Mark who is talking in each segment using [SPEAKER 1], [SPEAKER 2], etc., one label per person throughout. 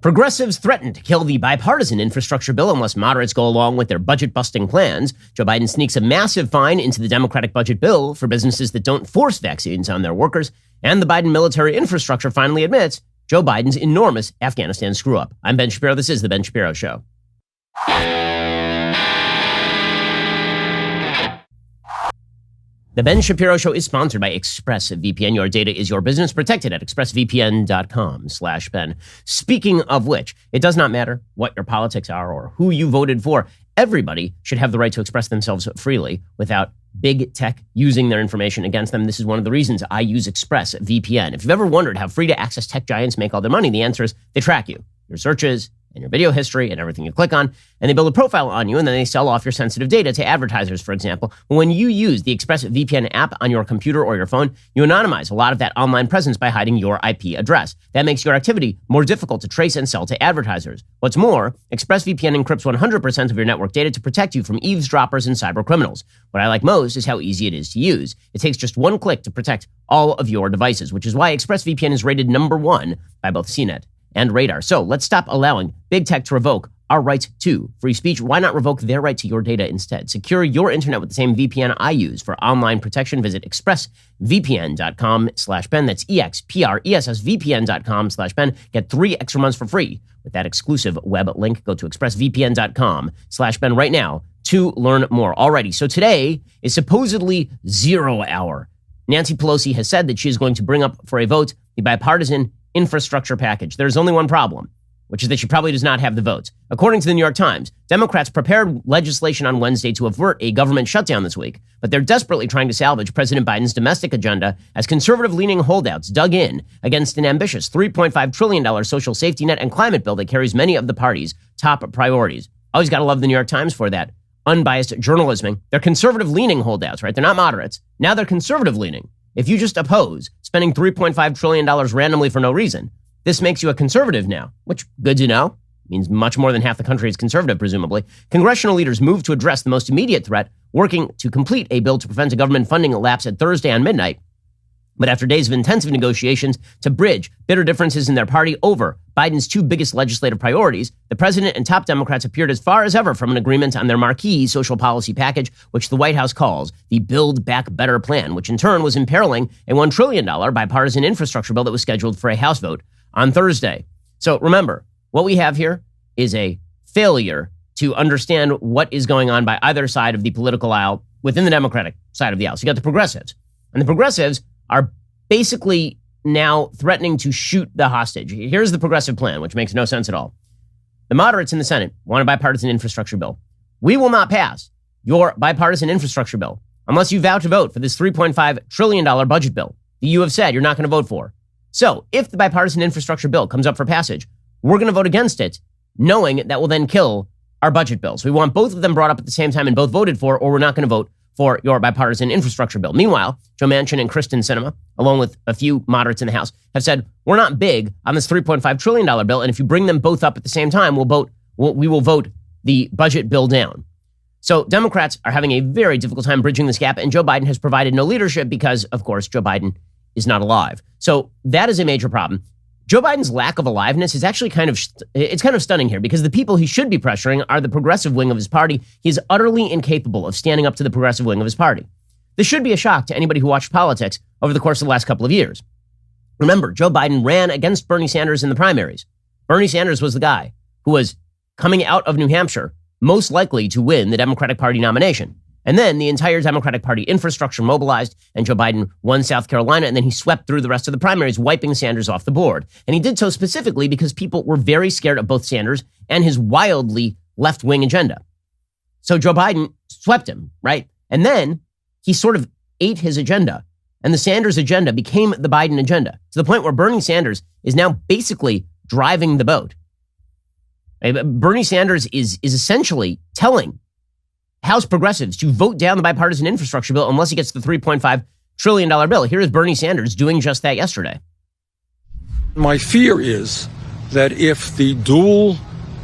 [SPEAKER 1] Progressives threaten to kill the bipartisan infrastructure bill unless moderates go along with their budget-busting plans. Joe Biden sneaks a massive fine into the Democratic budget bill for businesses that don't force vaccines on their workers. And the Biden military infrastructure finally admits Joe Biden's enormous Afghanistan screw-up. I'm Ben Shapiro. This is The Ben Shapiro Show. The Ben Shapiro Show is sponsored by ExpressVPN. Your data is your business. Protected at expressvpn.com/Ben. Speaking of which, it does not matter what your politics are or who you voted for. Everybody should have the right to express themselves freely without big tech using their information against them. This is one of the reasons I use ExpressVPN. If you've ever wondered how free-to-access tech giants make all their money, the answer is they track you, your searches, and your video history and everything you click on, and they build a profile on you, and then they sell off your sensitive data to advertisers, for example. When you use the ExpressVPN app on your computer or your phone, you anonymize a lot of that online presence by hiding your IP address. That makes your activity more difficult to trace and sell to advertisers. What's more, ExpressVPN encrypts 100% of your network data to protect you from eavesdroppers and cyber criminals. What I like most is how easy it is to use. It takes just one click to protect all of your devices, which is why ExpressVPN is rated #1 by both CNET and Radar. So let's stop allowing big tech to revoke our right to free speech. Why not revoke their right to your data instead? Secure your internet with the same VPN I use for online protection. Visit expressvpn.com/Ben. That's expressvpn.com/Ben. Get 3 extra months for free with that exclusive web link. Go to expressvpn.com/Ben right now to learn more. Alrighty, so today is supposedly 0 hour. Nancy Pelosi has said that she is going to bring up for a vote the bipartisan infrastructure package. There's only one problem, which is that she probably does not have the votes. According to the New York Times, Democrats prepared legislation on Wednesday to avert a government shutdown this week, but they're desperately trying to salvage President Biden's domestic agenda as conservative-leaning holdouts dug in against an ambitious $3.5 trillion social safety net and climate bill that carries many of the party's top priorities. Always got to love the New York Times for that unbiased journalism. They're conservative-leaning holdouts, right? They're not moderates. Now they're conservative-leaning. If you just oppose spending $3.5 trillion randomly for no reason, this makes you a conservative now, which, good to know, means much more than half the country is conservative, presumably. Congressional leaders moved to address the most immediate threat, working to complete a bill to prevent a government funding lapse at Thursday on midnight. But after days of intensive negotiations to bridge bitter differences in their party over Biden's 2 biggest legislative priorities, the president and top Democrats appeared as far as ever from an agreement on their marquee social policy package, which the White House calls the Build Back Better plan, which in turn was imperiling a $1 trillion bipartisan infrastructure bill that was scheduled for a House vote on Thursday. So remember, what we have here is a failure to understand what is going on by either side of the political aisle within the Democratic side of the aisle. So you got the progressives, and the progressives are basically now threatening to shoot the hostage. Here's the progressive plan, which makes no sense at all. The moderates in the Senate want a bipartisan infrastructure bill. We will not pass your bipartisan infrastructure bill unless you vow to vote for this $3.5 trillion budget bill that you have said you're not going to vote for. So if the bipartisan infrastructure bill comes up for passage, we're going to vote against it, knowing that will then kill our budget bills. We want both of them brought up at the same time and both voted for, or we're not going to vote for your bipartisan infrastructure bill. Meanwhile, Joe Manchin and Sinema, along with a few moderates in the House, have said, we're not big on this $3.5 trillion bill, and if you bring them both up at the same time, we will vote the budget bill down. So Democrats are having a very difficult time bridging this gap, and Joe Biden has provided no leadership because, of course, Joe Biden is not alive. So that is a major problem. Joe Biden's lack of aliveness is actually kind of stunning here, because the people he should be pressuring are the progressive wing of his party. He is utterly incapable of standing up to the progressive wing of his party. This should be a shock to anybody who watched politics over the course of the last couple of years. Remember, Joe Biden ran against Bernie Sanders in the primaries. Bernie Sanders was the guy who was coming out of New Hampshire most likely to win the Democratic Party nomination. And then the entire Democratic Party infrastructure mobilized, and Joe Biden won South Carolina, and then he swept through the rest of the primaries, wiping Sanders off the board. And he did so specifically because people were very scared of both Sanders and his wildly left-wing agenda. So Joe Biden swept him, right? And then he sort of ate his agenda, and the Sanders agenda became the Biden agenda, to the point where Bernie Sanders is now basically driving the boat. Bernie Sanders is essentially telling House progressives to vote down the bipartisan infrastructure bill unless he gets the $3.5 trillion bill. Here is Bernie Sanders doing just that yesterday.
[SPEAKER 2] My fear is that if the dual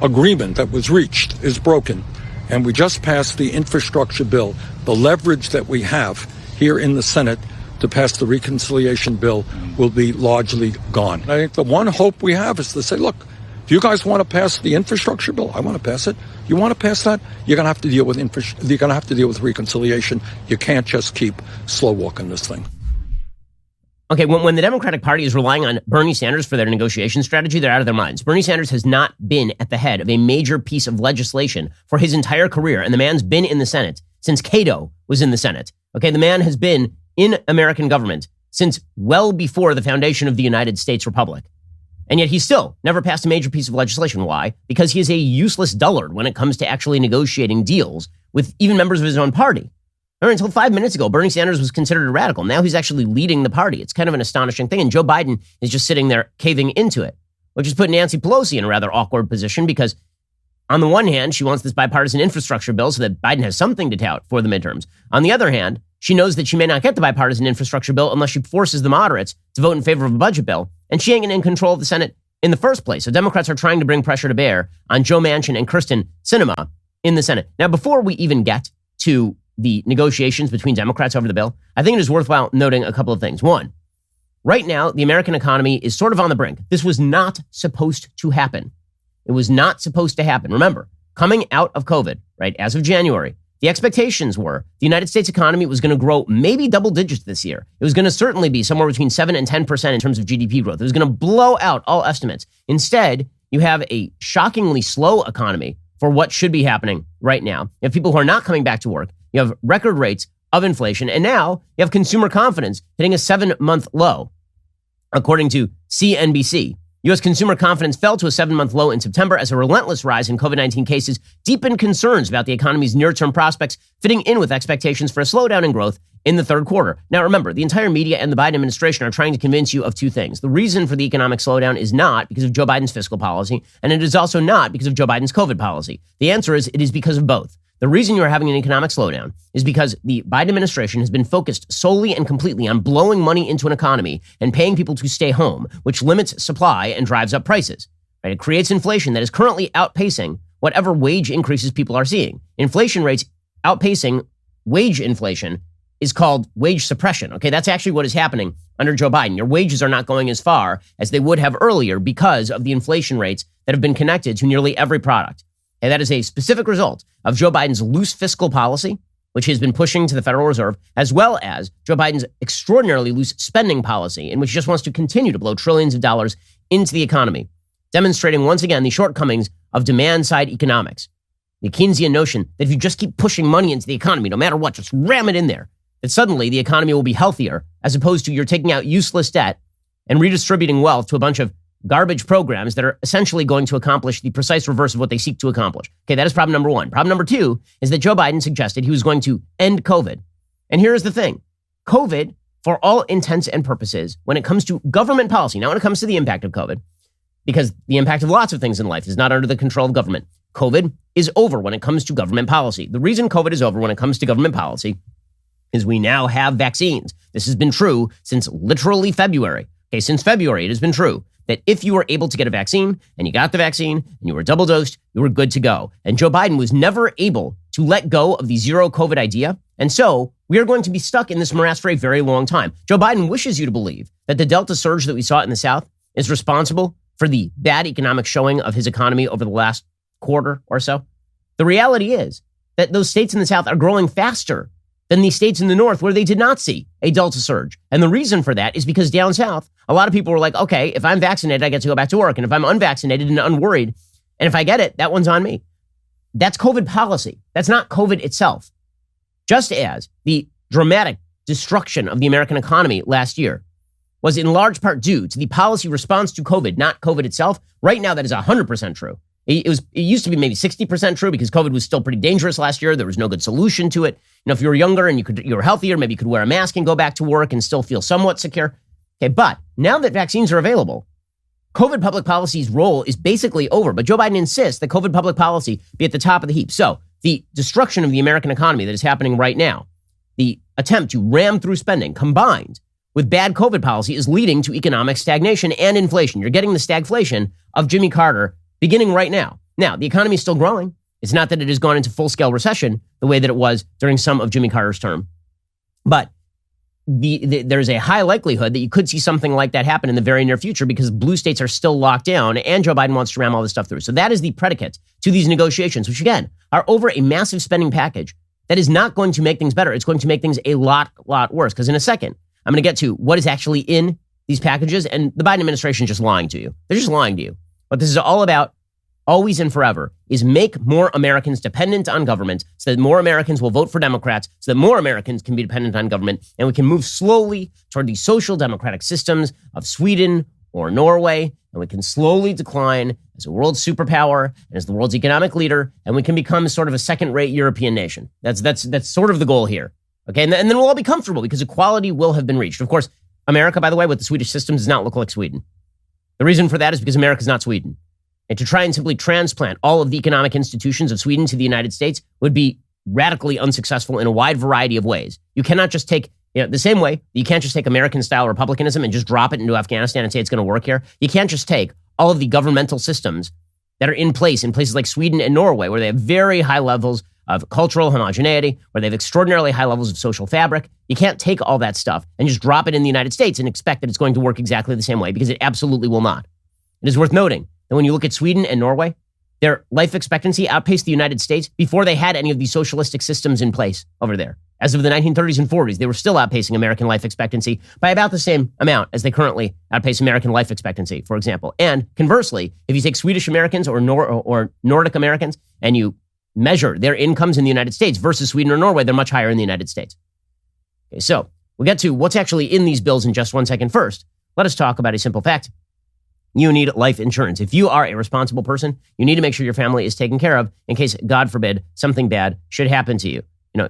[SPEAKER 2] agreement that was reached is broken and we just passed the infrastructure bill, the leverage that we have here in the Senate to pass the reconciliation bill will be largely gone. I think the one hope we have is to say, look, Do you guys want to pass the infrastructure bill? I want to pass it. You want to pass that? You're going to have to deal with you're going to have to deal with reconciliation. You can't just keep slow walking this thing.
[SPEAKER 1] Okay, when the Democratic Party is relying on Bernie Sanders for their negotiation strategy, they're out of their minds. Bernie Sanders has not been at the head of a major piece of legislation for his entire career, and the man's been in the Senate since Cato was in the Senate. Okay, the man has been in American government since well before the foundation of the United States Republic. And yet he still never passed a major piece of legislation. Why? Because he is a useless dullard when it comes to actually negotiating deals with even members of his own party. Remember, until 5 minutes ago, Bernie Sanders was considered a radical. Now he's actually leading the party. It's kind of an astonishing thing. And Joe Biden is just sitting there caving into it, which has put Nancy Pelosi in a rather awkward position because on the one hand, she wants this bipartisan infrastructure bill so that Biden has something to tout for the midterms. On the other hand, she knows that she may not get the bipartisan infrastructure bill unless she forces the moderates to vote in favor of a budget bill. And she ain't in control of the Senate in the first place. So Democrats are trying to bring pressure to bear on Joe Manchin and Kristen Sinema in the Senate. Now, before we even get to the negotiations between Democrats over the bill, I think it is worthwhile noting a couple of things. One, right now, the American economy is sort of on the brink. This was not supposed to happen. It was not supposed to happen. Remember, coming out of COVID, right, as of January, the expectations were the United States economy was going to grow maybe double digits this year. It was going to certainly be somewhere between 7 and 10% in terms of GDP growth. It was going to blow out all estimates. Instead, you have a shockingly slow economy for what should be happening right now. You have people who are not coming back to work. You have record rates of inflation. And now you have consumer confidence hitting a 7-month low. According to CNBC, U.S. consumer confidence fell to a 7-month low in September as a relentless rise in COVID-19 cases deepened concerns about the economy's near-term prospects, fitting in with expectations for a slowdown in growth in the third quarter. Now, remember, the entire media and the Biden administration are trying to convince you of two things. The reason for the economic slowdown is not because of Joe Biden's fiscal policy, and it is also not because of Joe Biden's COVID policy. The answer is it is because of both. The reason you are having an economic slowdown is because the Biden administration has been focused solely and completely on blowing money into an economy and paying people to stay home, which limits supply and drives up prices. Right? It creates inflation that is currently outpacing whatever wage increases people are seeing. Inflation rates outpacing wage inflation is called wage suppression. Okay, that's actually what is happening under Joe Biden. Your wages are not going as far as they would have earlier because of the inflation rates that have been connected to nearly every product. And that is a specific result of Joe Biden's loose fiscal policy, which he has been pushing to the Federal Reserve, as well as Joe Biden's extraordinarily loose spending policy, in which he just wants to continue to blow trillions of dollars into the economy, demonstrating once again the shortcomings of demand-side economics. The Keynesian notion that if you just keep pushing money into the economy, no matter what, just ram it in there, that suddenly the economy will be healthier, as opposed to you're taking out useless debt and redistributing wealth to a bunch of garbage programs that are essentially going to accomplish the precise reverse of what they seek to accomplish. Okay, that is problem number one. Problem number two is that Joe Biden suggested he was going to end COVID. And here is the thing. COVID, for all intents and purposes, when it comes to government policy, not when it comes to the impact of COVID, because the impact of lots of things in life is not under the control of government. COVID is over when it comes to government policy. The reason COVID is over when it comes to government policy is we now have vaccines. This has been true since literally February. Okay, since February, it has been true that if you were able to get a vaccine and you got the vaccine and you were double dosed, you were good to go. And Joe Biden was never able to let go of the zero COVID idea. And so we are going to be stuck in this morass for a very long time. Joe Biden wishes you to believe that the Delta surge that we saw in the South is responsible for the bad economic showing of his economy over the last quarter or so. The reality is that those states in the South are growing faster than the states in the North where they did not see a Delta surge. And the reason for that is because down South, a lot of people were like, okay, if I'm vaccinated, I get to go back to work. And if I'm unvaccinated and unworried, and if I get it, that one's on me. That's COVID policy. That's not COVID itself. Just as the dramatic destruction of the American economy last year was in large part due to the policy response to COVID, not COVID itself. Right now, that is 100% true. It used to be maybe 60% true because COVID was still pretty dangerous last year. There was no good solution to it. You know, if you were younger and you were healthier, maybe you could wear a mask and go back to work and still feel somewhat secure. Okay, but now that vaccines are available, COVID public policy's role is basically over. But Joe Biden insists that COVID public policy be at the top of the heap. So the destruction of the American economy that is happening right now, the attempt to ram through spending combined with bad COVID policy is leading to economic stagnation and inflation. You're getting the stagflation of Jimmy Carter beginning right now. Now, the economy is still growing. It's not that it has gone into full-scale recession the way that it was during some of Jimmy Carter's term. But there's a high likelihood that you could see something like that happen in the very near future because blue states are still locked down and Joe Biden wants to ram all this stuff through. So that is the predicate to these negotiations, which again are over a massive spending package that is not going to make things better. It's going to make things a lot worse. Because in a second, I'm going to get to what is actually in these packages. And the Biden administration is just lying to you. They're just lying to you. What this is all about, always and forever, is make more Americans dependent on government so that more Americans will vote for Democrats, so that more Americans can be dependent on government, and we can move slowly toward the social democratic systems of Sweden or Norway, and we can slowly decline as a world superpower and as the world's economic leader, and we can become sort of a second-rate European nation. That's sort of the goal here. Okay, and then we'll all be comfortable because equality will have been reached. Of course, America, by the way, with the Swedish system does not look like Sweden. The reason for that is because America is not Sweden. And to try and simply transplant all of the economic institutions of Sweden to the United States would be radically unsuccessful in a wide variety of ways. You cannot just take, the same way, you can't just take American-style republicanism and just drop it into Afghanistan and say it's going to work here. You can't just take all of the governmental systems that are in places like Sweden and Norway, where they have very high levels of cultural homogeneity, where they have extraordinarily high levels of social fabric. You can't take all that stuff and just drop it in the United States and expect that it's going to work exactly the same way, because it absolutely will not. It is worth noting that when you look at Sweden and Norway, their life expectancy outpaced the United States before they had any of these socialistic systems in place over there. As of the 1930s and 40s, they were still outpacing American life expectancy by about the same amount as they currently outpace American life expectancy, for example. And conversely, if you take Swedish Americans or Nordic Americans and you measure their incomes in the United States versus Sweden or Norway, they're much higher in the United States. Okay, so we'll get to what's actually in these bills in just 1 second. First, let us talk about a simple fact. You need life insurance. If you are a responsible person, you need to make sure your family is taken care of in case, God forbid, something bad should happen to you.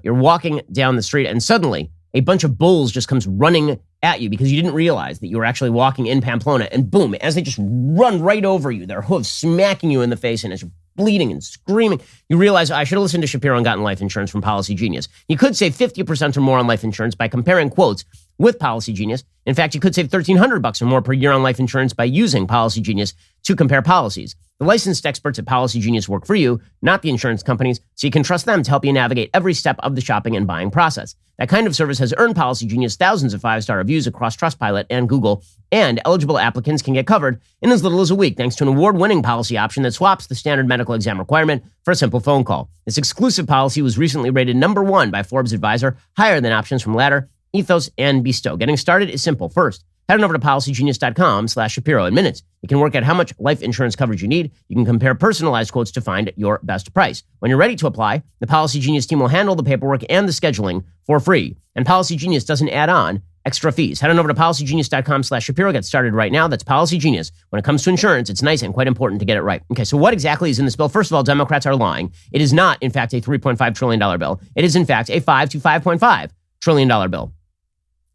[SPEAKER 1] You're walking down the street and suddenly a bunch of bulls just comes running at you because you didn't realize that you were actually walking in Pamplona, and boom, as they just run right over you, their hooves smacking you in the face, and as you're bleeding and screaming, you realize, I should have listened to Shapiro and gotten life insurance from Policy Genius. You could save 50% or more on life insurance by comparing quotes with Policy Genius. In fact, you could save $1,300 or more per year on life insurance by using Policy Genius to compare policies. The licensed experts at Policy Genius work for you, not the insurance companies, so you can trust them to help you navigate every step of the shopping and buying process. That kind of service has earned Policy Genius thousands of 5-star reviews across Trustpilot and Google, and eligible applicants can get covered in as little as a week thanks to an award-winning policy option that swaps the standard medical exam requirement for a simple phone call. This exclusive policy was recently rated #1 by Forbes Advisor, higher than options from Ladder, Ethos, and Bestow. Getting started is simple. First, head on over to policygenius.com/Shapiro. In minutes, you can work out how much life insurance coverage you need. You can compare personalized quotes to find your best price. When you're ready to apply, the Policy Genius team will handle the paperwork and the scheduling for free. And Policy Genius doesn't add on extra fees. Head on over to policygenius.com/Shapiro. Get started right now. That's Policy Genius. When it comes to insurance, it's nice and quite important to get it right. Okay, so what exactly is in this bill? First of all, Democrats are lying. It is not, in fact, a $3.5 trillion bill. It is, in fact, a $5 to $5.5 trillion bill.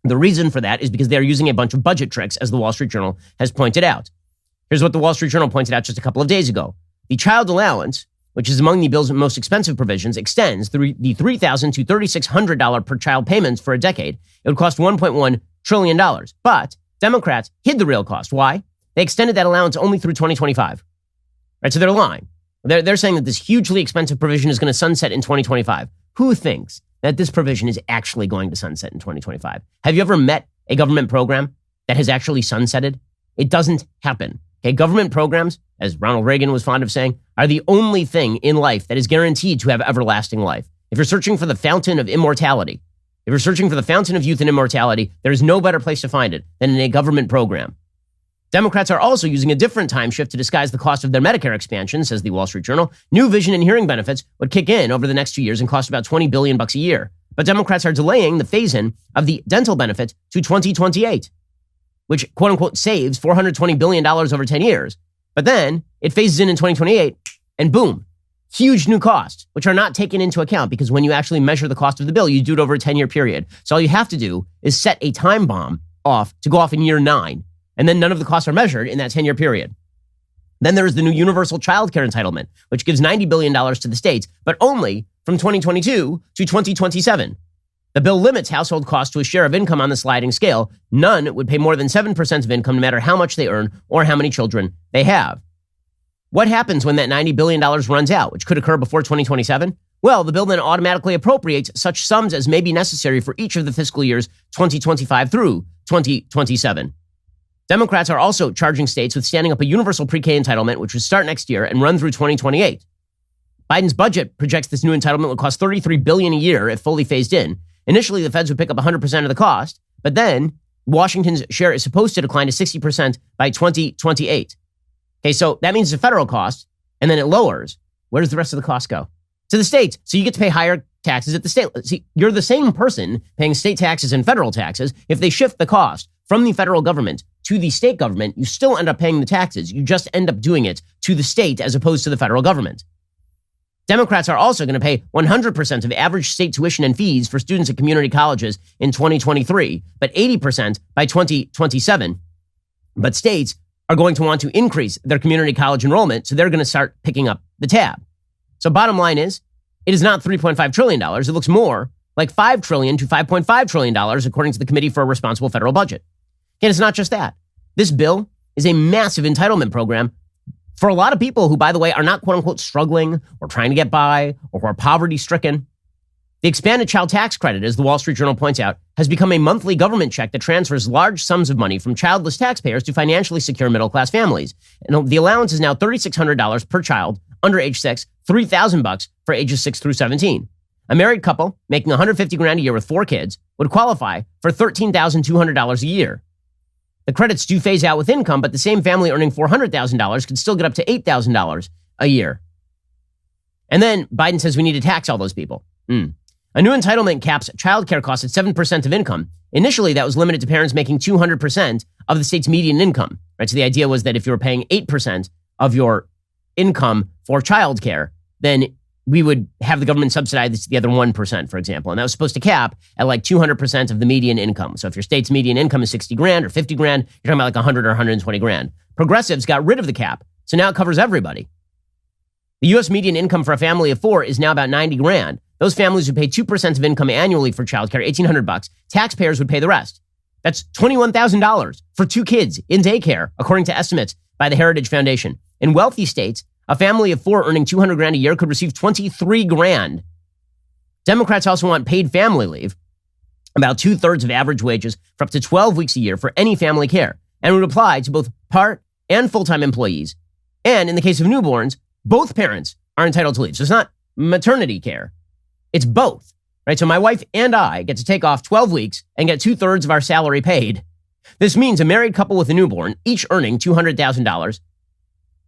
[SPEAKER 1] The reason for that is because they're using a bunch of budget tricks, as the Wall Street Journal has pointed out. Here's what the Wall Street Journal pointed out just a couple of days ago. The child allowance, which is among the bill's most expensive provisions, extends the $3,000 to $3,600 per child payments for a decade. It would cost $1.1 trillion. But Democrats hid the real cost. Why? They extended that allowance only through 2025. Right? So they're lying. They're saying that this hugely expensive provision is going to sunset in 2025. Who thinks that this provision is actually going to sunset in 2025? Have you ever met a government program that has actually sunsetted? It doesn't happen. Okay, government programs, as Ronald Reagan was fond of saying, are the only thing in life that is guaranteed to have everlasting life. If you're searching for the fountain of immortality, if you're searching for the fountain of youth and immortality, there is no better place to find it than in a government program. Democrats are also using a different time shift to disguise the cost of their Medicare expansion, says the Wall Street Journal. New vision and hearing benefits would kick in over the next 2 years and cost about $20 billion a year. But Democrats are delaying the phase-in of the dental benefit to 2028, which, quote unquote, saves $420 billion over 10 years. But then it phases in 2028, and boom, huge new costs, which are not taken into account because when you actually measure the cost of the bill, you do it over a 10-year period. So all you have to do is set a time bomb off to go off in year 9. And then none of the costs are measured in that 10-year period. Then there is the new universal child care entitlement, which gives $90 billion to the states, but only from 2022 to 2027. The bill limits household costs to a share of income on the sliding scale. None would pay more than 7% of income, no matter how much they earn or how many children they have. What happens when that $90 billion runs out, which could occur before 2027? Well, the bill then automatically appropriates such sums as may be necessary for each of the fiscal years 2025 through 2027. Democrats are also charging states with standing up a universal pre-K entitlement, which would start next year and run through 2028. Biden's budget projects this new entitlement would cost $33 billion a year if fully phased in. Initially, the feds would pick up 100% of the cost, but then Washington's share is supposed to decline to 60% by 2028. Okay, so that means it's a federal cost, and then it lowers. Where does the rest of the cost go? To the states. So you get to pay higher taxes at the state. See, you're the same person paying state taxes and federal taxes. If they shift the cost from the federal government to the state government, you still end up paying the taxes. You just end up doing it to the state as opposed to the federal government. Democrats are also going to pay 100% of average state tuition and fees for students at community colleges in 2023, but 80% by 2027. But states are going to want to increase their community college enrollment, so they're going to start picking up the tab. So bottom line is, it is not $3.5 trillion. It looks more like $5 trillion to $5.5 trillion, according to the Committee for a Responsible Federal Budget. And it's not just that. This bill is a massive entitlement program for a lot of people who, by the way, are not quote unquote struggling or trying to get by or who are poverty stricken. The expanded child tax credit, as the Wall Street Journal points out, has become a monthly government check that transfers large sums of money from childless taxpayers to financially secure middle-class families. And the allowance is now $3,600 per child under age 6, $3,000 for ages 6 through 17. A married couple making $150,000 a year with 4 kids would qualify for $13,200 a year. The credits do phase out with income, but the same family earning $400,000 could still get up to $8,000 a year. And then Biden says we need to tax all those people. A new entitlement caps childcare costs at 7% of income. Initially, that was limited to parents making 200% of the state's median income. Right? So the idea was that if you were paying 8% of your income for childcare, then we would have the government subsidize the other 1%, for example. And that was supposed to cap at like 200% of the median income. So if your state's median income is $60,000 or $50,000, you're talking about like 100 or 120 grand. Progressives got rid of the cap, so now it covers everybody. The U.S. median income for a family of 4 is now about 90 grand. Those families would pay 2% of income annually for childcare, $1,800. Taxpayers would pay the rest. That's $21,000 for 2 kids in daycare, according to estimates by the Heritage Foundation. In wealthy states, a family of 4 earning 200 grand a year could receive 23 grand. Democrats also want paid family leave, about 2/3 of average wages for up to 12 weeks a year for any family care, and would apply to both part and full-time employees. And in the case of newborns, both parents are entitled to leave. So it's not maternity care. It's both, right? So my wife and I get to take off 12 weeks and get 2/3 of our salary paid. This means a married couple with a newborn, each earning $200,000,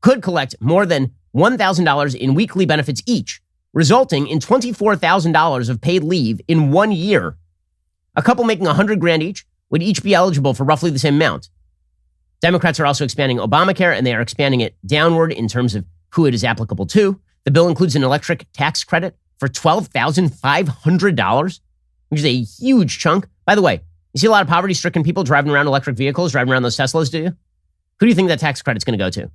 [SPEAKER 1] could collect more than $1,000 in weekly benefits each, resulting in $24,000 of paid leave in 1 year. A couple making 100 grand each would each be eligible for roughly the same amount. Democrats are also expanding Obamacare, and they are expanding it downward in terms of who it is applicable to. The bill includes an electric tax credit for $12,500, which is a huge chunk. By the way, you see a lot of poverty-stricken people driving around electric vehicles, driving around those Teslas, do you? Who do you think that tax credit's going to go to?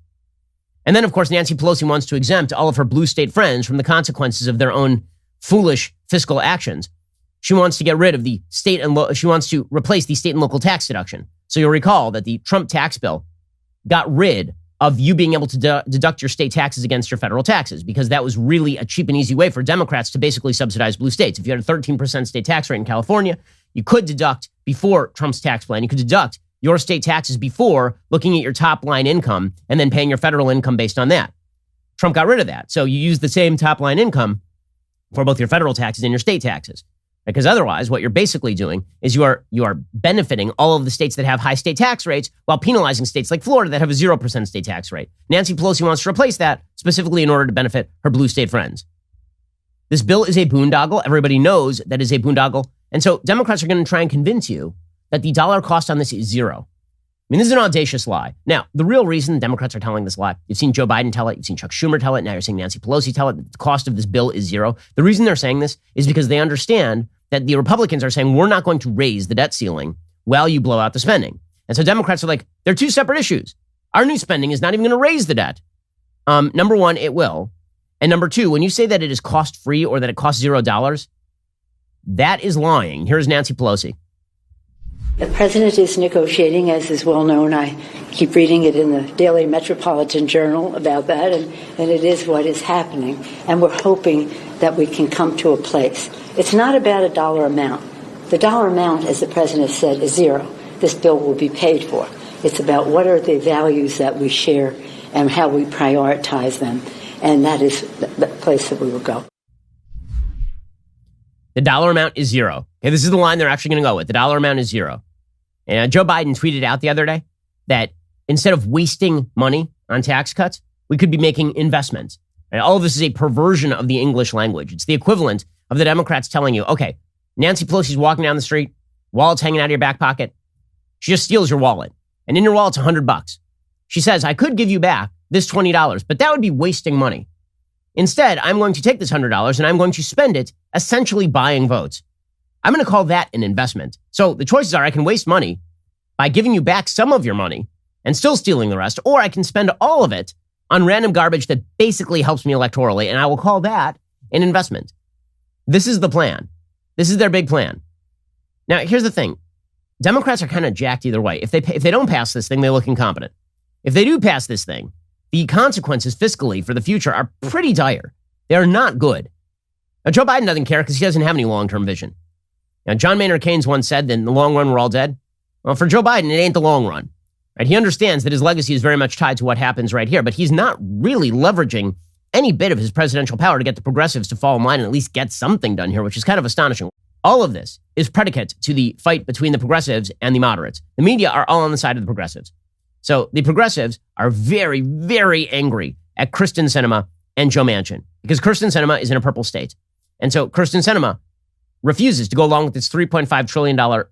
[SPEAKER 1] And then, of course, Nancy Pelosi wants to exempt all of her blue state friends from the consequences of their own foolish fiscal actions. She wants to get rid of the state and she wants to replace the state and local tax deduction. So you'll recall that the Trump tax bill got rid of you being able to deduct your state taxes against your federal taxes, because that was really a cheap and easy way for Democrats to basically subsidize blue states. If you had a 13% state tax rate in California, you could deduct before Trump's tax plan, you could deduct your state taxes before looking at your top line income and then paying your federal income based on that. Trump got rid of that. So you use the same top line income for both your federal taxes and your state taxes. Because otherwise, what you're basically doing is you are benefiting all of the states that have high state tax rates while penalizing states like Florida that have a 0% state tax rate. Nancy Pelosi wants to replace that specifically in order to benefit her blue state friends. This bill is a boondoggle. Everybody knows that is a boondoggle. And so Democrats are going to try and convince you that the dollar cost on this is 0. I mean, this is an audacious lie. Now, the real reason Democrats are telling this lie, you've seen Joe Biden tell it, you've seen Chuck Schumer tell it, now you're seeing Nancy Pelosi tell it, that the cost of this bill is 0. The reason they're saying this is because they understand that the Republicans are saying we're not going to raise the debt ceiling while you blow out the spending. And so Democrats are like, they're 2 separate issues. Our new spending is not even going to raise the debt. Number one, it will. And number 2, when you say that it is cost-free or that it costs $0, that is lying. Here's Nancy Pelosi.
[SPEAKER 3] The president is negotiating, as is well known. I keep reading it in the Daily Metropolitan Journal about that, and it is what is happening. And we're hoping that we can come to a place. It's not about a dollar amount. The dollar amount, as the president said, is zero. This bill will be paid for. It's about what are the values that we share and how we prioritize them. And that is the place that we will go.
[SPEAKER 1] The dollar amount is zero. Okay, this is the line they're actually going to go with. The dollar amount is zero. And Joe Biden tweeted out the other day that instead of wasting money on tax cuts, we could be making investments. And all of this is a perversion of the English language. It's the equivalent of the Democrats telling you, okay, Nancy Pelosi's walking down the street, wallet's hanging out of your back pocket. She just steals your wallet. And in your wallet's $100. She says, I could give you back this $20, but that would be wasting money. Instead, I'm going to take this $100 and I'm going to spend it essentially buying votes. I'm going to call that an investment. So the choices are I can waste money by giving you back some of your money and still stealing the rest, or I can spend all of it on random garbage that basically helps me electorally, and I will call that an investment. This is the plan. This is their big plan. Now, here's the thing. Democrats are kind of jacked either way. If they don't pass this thing, they look incompetent. If they do pass this thing, the consequences fiscally for the future are pretty dire. They are not good. Now, Joe Biden doesn't care because he doesn't have any long-term vision. Now, John Maynard Keynes once said that in the long run, we're all dead. Well, for Joe Biden, it ain't the long run. Right? He understands that his legacy is very much tied to what happens right here, but he's not really leveraging any bit of his presidential power to get the progressives to fall in line and at least get something done here, which is kind of astonishing. All of this is predicate to the fight between the progressives and the moderates. The media are all on the side of the progressives. So the progressives are very, very angry at Kyrsten Sinema and Joe Manchin because Kyrsten Sinema is in a purple state. And so Kyrsten Sinema refuses to go along with this $3.5 trillion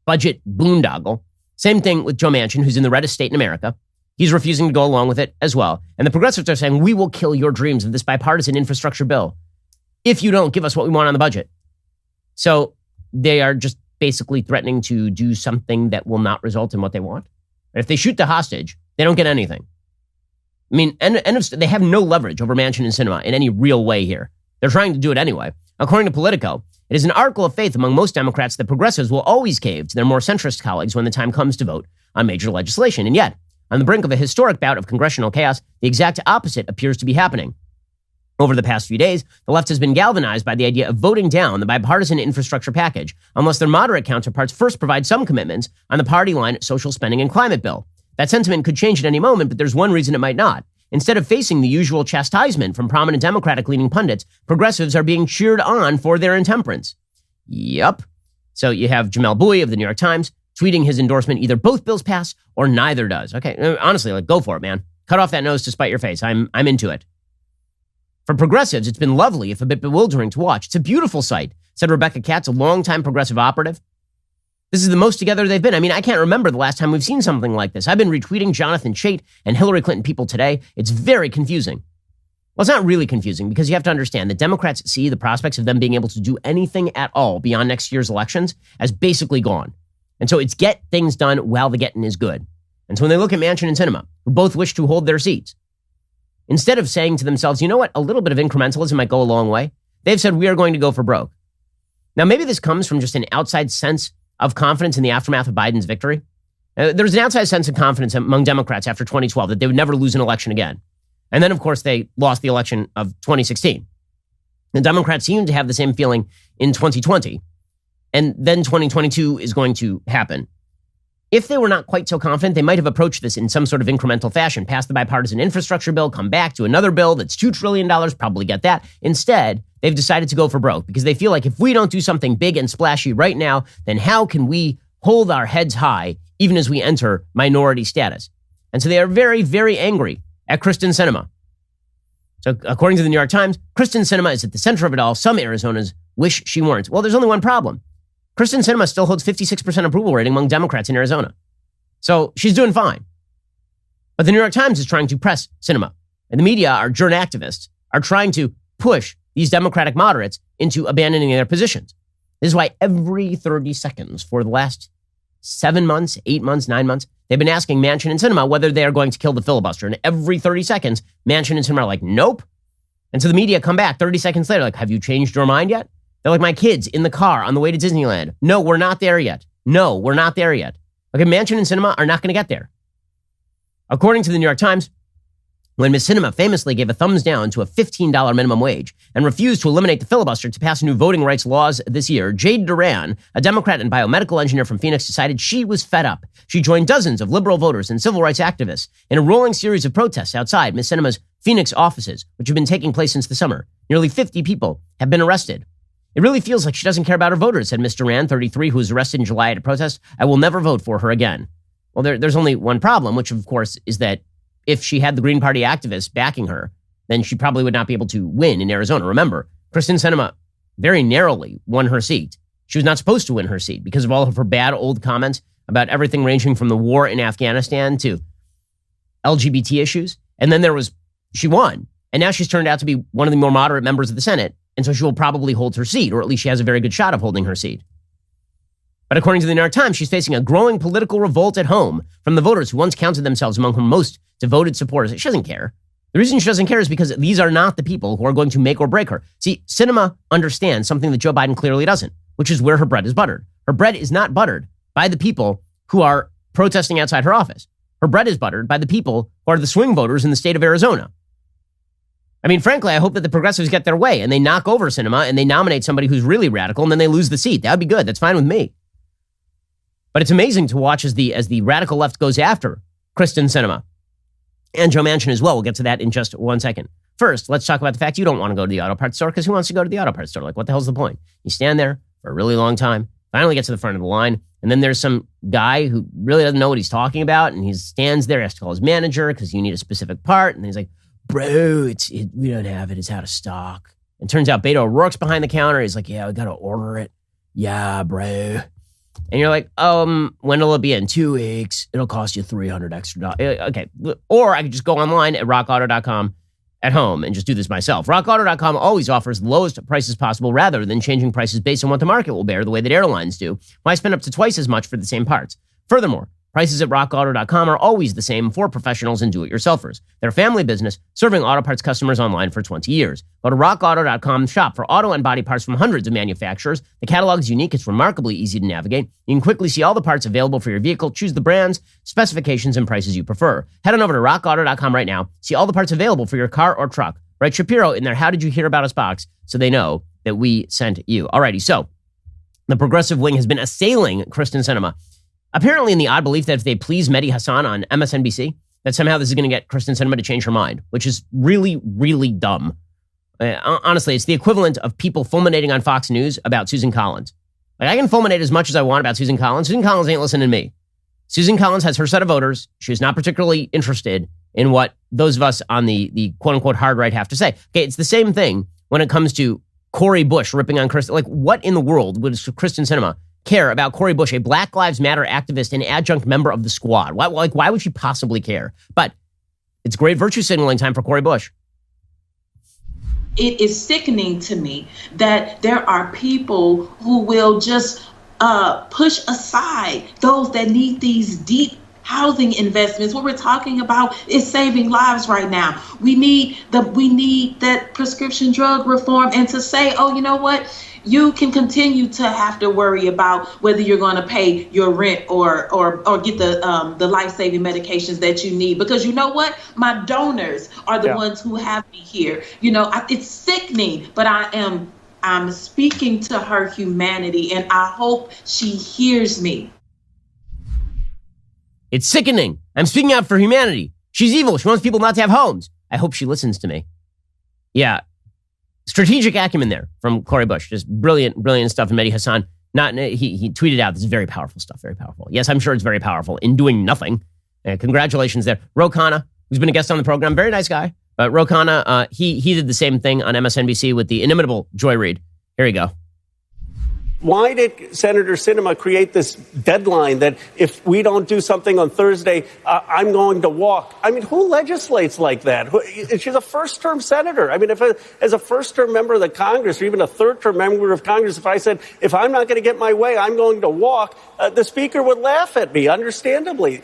[SPEAKER 1] budget boondoggle. Same thing with Joe Manchin, who's in the reddest state in America. He's refusing to go along with it as well. And the progressives are saying, we will kill your dreams of this bipartisan infrastructure bill if you don't give us what we want on the budget. So they are just basically threatening to do something that will not result in what they want. If they shoot the hostage, they don't get anything. I mean, they have no leverage over Manchin and Sinema in any real way here. They're trying to do it anyway. According to Politico, it is an article of faith among most Democrats that progressives will always cave to their more centrist colleagues when the time comes to vote on major legislation. And yet, on the brink of a historic bout of congressional chaos, the exact opposite appears to be happening. Over the past few days, the left has been galvanized by the idea of voting down the bipartisan infrastructure package unless their moderate counterparts first provide some commitments on the party line social spending and climate bill. That sentiment could change at any moment, but there's one reason it might not. Instead of facing the usual chastisement from prominent Democratic-leaning pundits, progressives are being cheered on for their intemperance. Yup. So you have Jamel Bouie of the New York Times tweeting his endorsement, either both bills pass or neither does. Okay, honestly, go for it, man. Cut off that nose to spite your face. I'm into it. For progressives, it's been lovely, if a bit bewildering to watch. It's a beautiful sight, said Rebecca Katz, a longtime progressive operative. This is the most together they've been. I mean, I can't remember the last time we've seen something like this. I've been retweeting Jonathan Chait and Hillary Clinton people today. It's very confusing. Well, it's not really confusing because you have to understand that Democrats see the prospects of them being able to do anything at all beyond next year's elections as basically gone. And so it's get things done while the getting is good. And so when they look at Manchin and Sinema, who both wish to hold their seats, instead of saying to themselves, you know what, a little bit of incrementalism might go a long way, they've said we are going to go for broke. Now, maybe this comes from just an outside sense of confidence in the aftermath of Biden's victory. There's an outside sense of confidence among Democrats after 2012 that they would never lose an election again. And then, of course, they lost the election of 2016. The Democrats seem to have the same feeling in 2020. And then 2022 is going to happen. If they were not quite so confident, they might have approached this in some sort of incremental fashion, pass the bipartisan infrastructure bill, come back to another bill that's $2 trillion, probably get that. Instead, they've decided to go for broke because they feel like if we don't do something big and splashy right now, then how can we hold our heads high even as we enter minority status? And so they are very, very angry at Kyrsten Sinema. So according to the New York Times, Kyrsten Sinema is at the center of it all. Some Arizonans wish she weren't. Well, there's only one problem. Kyrsten Sinema still holds 56% approval rating among Democrats in Arizona. So she's doing fine. But the New York Times is trying to press Sinema. And the media, our journal activists, are trying to push these Democratic moderates into abandoning their positions. This is why every 30 seconds for the last 7 months, 8 months, 9 months, they've been asking Manchin and Sinema whether they are going to kill the filibuster. And every 30 seconds, Manchin and Sinema are like, nope. And so the media come back 30 seconds later, like, have you changed your mind yet? They're like my kids in the car on the way to Disneyland. No, we're not there yet. No, we're not there yet. Okay, Manchin and Sinema are not going to get there. According to the New York Times, when Ms. Sinema famously gave a thumbs down to a $15 minimum wage and refused to eliminate the filibuster to pass new voting rights laws this year, Jade Duran, a Democrat and biomedical engineer from Phoenix, decided she was fed up. She joined dozens of liberal voters and civil rights activists in a rolling series of protests outside Ms. Sinema's Phoenix offices, which have been taking place since the summer. Nearly 50 people have been arrested. It really feels like she doesn't care about her voters, said Ms. Duran, 33, who was arrested in July at a protest. I will never vote for her again. Well, there's only one problem, which of course is that if she had the Green Party activists backing her, then she probably would not be able to win in Arizona. Remember, Kristen Sinema very narrowly won her seat. She was not supposed to win her seat because of all of her bad old comments about everything ranging from the war in Afghanistan to LGBT issues. And then she won. And now she's turned out to be one of the more moderate members of the Senate. And so she will probably hold her seat, or at least she has a very good shot of holding her seat. But according to the New York Times, she's facing a growing political revolt at home from the voters who once counted themselves among her most devoted supporters. She doesn't care. The reason she doesn't care is because these are not the people who are going to make or break her. See, Sinema understands something that Joe Biden clearly doesn't, which is where her bread is buttered. Her bread is not buttered by the people who are protesting outside her office. Her bread is buttered by the people who are the swing voters in the state of Arizona. I mean, frankly, I hope that the progressives get their way and they knock over Sinema and they nominate somebody who's really radical and then they lose the seat. That would be good. That's fine with me. But it's amazing to watch as the radical left goes after Kristen Sinema and Joe Manchin as well. We'll get to that in just 1 second. First, let's talk about the fact you don't want to go to the auto parts store, because who wants to go to the auto parts store? Like, what the hell's the point? You stand there for a really long time, finally get to the front of the line, and then there's some guy who really doesn't know what he's talking about, and he stands there, has to call his manager because you need a specific part, and then he's like, bro, we don't have it. It's out of stock. And turns out Beto O'Rourke's behind the counter. He's like, yeah, we got to order it. Yeah, bro. And you're like, when will it be in? 2 weeks. It'll cost you $300 extra. Okay. Or I could just go online at rockauto.com at home and just do this myself. Rockauto.com always offers the lowest prices possible rather than changing prices based on what the market will bear the way that airlines do. Why spend up to twice as much for the same parts? Furthermore, prices at rockauto.com are always the same for professionals and do-it-yourselfers. They're a family business serving auto parts customers online for 20 years. Go to rockauto.com, shop for auto and body parts from hundreds of manufacturers. The catalog is unique. It's remarkably easy to navigate. You can quickly see all the parts available for your vehicle, choose the brands, specifications, and prices you prefer. Head on over to rockauto.com right now. See all the parts available for your car or truck. Write Shapiro in their How Did You Hear About Us box so they know that we sent you. Alrighty, so the progressive wing has been assailing Kristen Sinema, apparently in the odd belief that if they please Mehdi Hasan on MSNBC, that somehow this is going to get Kristen Sinema to change her mind, which is really, really dumb. Honestly, it's the equivalent of people fulminating on Fox News about Susan Collins. Like, I can fulminate as much as I want about Susan Collins. Susan Collins ain't listening to me. Susan Collins has her set of voters. She is not particularly interested in what those of us on the quote-unquote hard right have to say. Okay, it's the same thing when it comes to Cori Bush ripping on Kristen. Like, what in the world would Kristen Sinema care about Cori Bush, a Black Lives Matter activist and adjunct member of the squad? Why would she possibly care? But it's great virtue signaling time for Cori Bush.
[SPEAKER 4] It is sickening to me that there are people who will just push aside those that need these deep housing investments. What we're talking about is saving lives right now. We need that prescription drug reform, and to say, oh, you know what? You can continue to have to worry about whether you're going to pay your rent or get the life-saving medications that you need, because you know what? My donors are the ones who have me here. You know, it's sickening, but I'm speaking to her humanity, and I hope she hears me.
[SPEAKER 1] It's sickening. I'm speaking out for humanity. She's evil. She wants people not to have homes. I hope she listens to me. Yeah. Strategic acumen there from Cori Bush. Just brilliant stuff. And Mehdi Hasan, he tweeted out, this is very powerful stuff, very powerful. Yes, I'm sure it's very powerful in doing nothing. Congratulations there. Ro Khanna, who's been a guest on the program, very nice guy. But Ro Khanna, he did the same thing on MSNBC with the inimitable Joy Reid. Here you go.
[SPEAKER 5] Why did Senator Sinema create this deadline that if we don't do something on Thursday, I'm going to walk? I mean, who legislates like that? She's a first-term senator. I mean, as a first-term member of the Congress, or even a third-term member of Congress, if I said, if I'm not going to get my way, I'm going to walk, the speaker would laugh at me, understandably.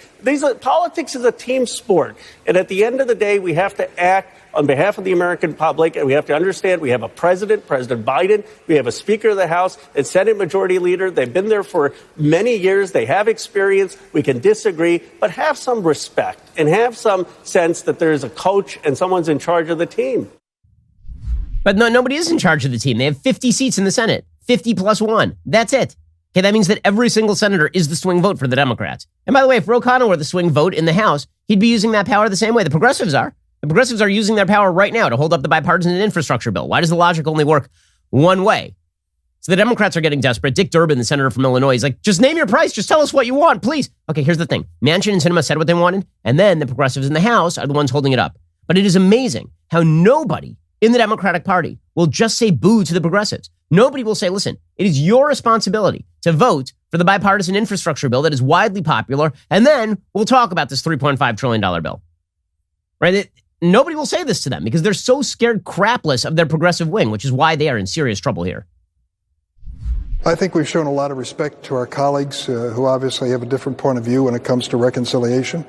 [SPEAKER 5] Politics is a team sport. And at the end of the day, we have to act on behalf of the American public, and we have to understand we have a president, President Biden, we have a Speaker of the House and Senate Majority Leader. They've been there for many years. They have experience. We can disagree, but have some respect and have some sense that there's a coach and someone's in charge of the team.
[SPEAKER 1] But no, nobody is in charge of the team. They have 50 seats in the Senate, 50 plus 1. That's it. Okay, that means that every single senator is the swing vote for the Democrats. And by the way, if Ro Khanna were the swing vote in the House, he'd be using that power the same way the progressives are. The progressives are using their power right now to hold up the bipartisan infrastructure bill. Why does the logic only work one way? So the Democrats are getting desperate. Dick Durbin, the senator from Illinois, is like, just name your price. Just tell us what you want, please. Okay, here's the thing. Manchin and Sinema said what they wanted, and then the progressives in the House are the ones holding it up. But it is amazing how nobody in the Democratic Party will just say boo to the progressives. Nobody will say, listen, it is your responsibility to vote for the bipartisan infrastructure bill that is widely popular, and then we'll talk about this $3.5 trillion bill. Right? Nobody will say this to them because they're so scared crapless of their progressive wing, which is why they are in serious trouble here.
[SPEAKER 6] I think we've shown a lot of respect to our colleagues who obviously have a different point of view when it comes to reconciliation.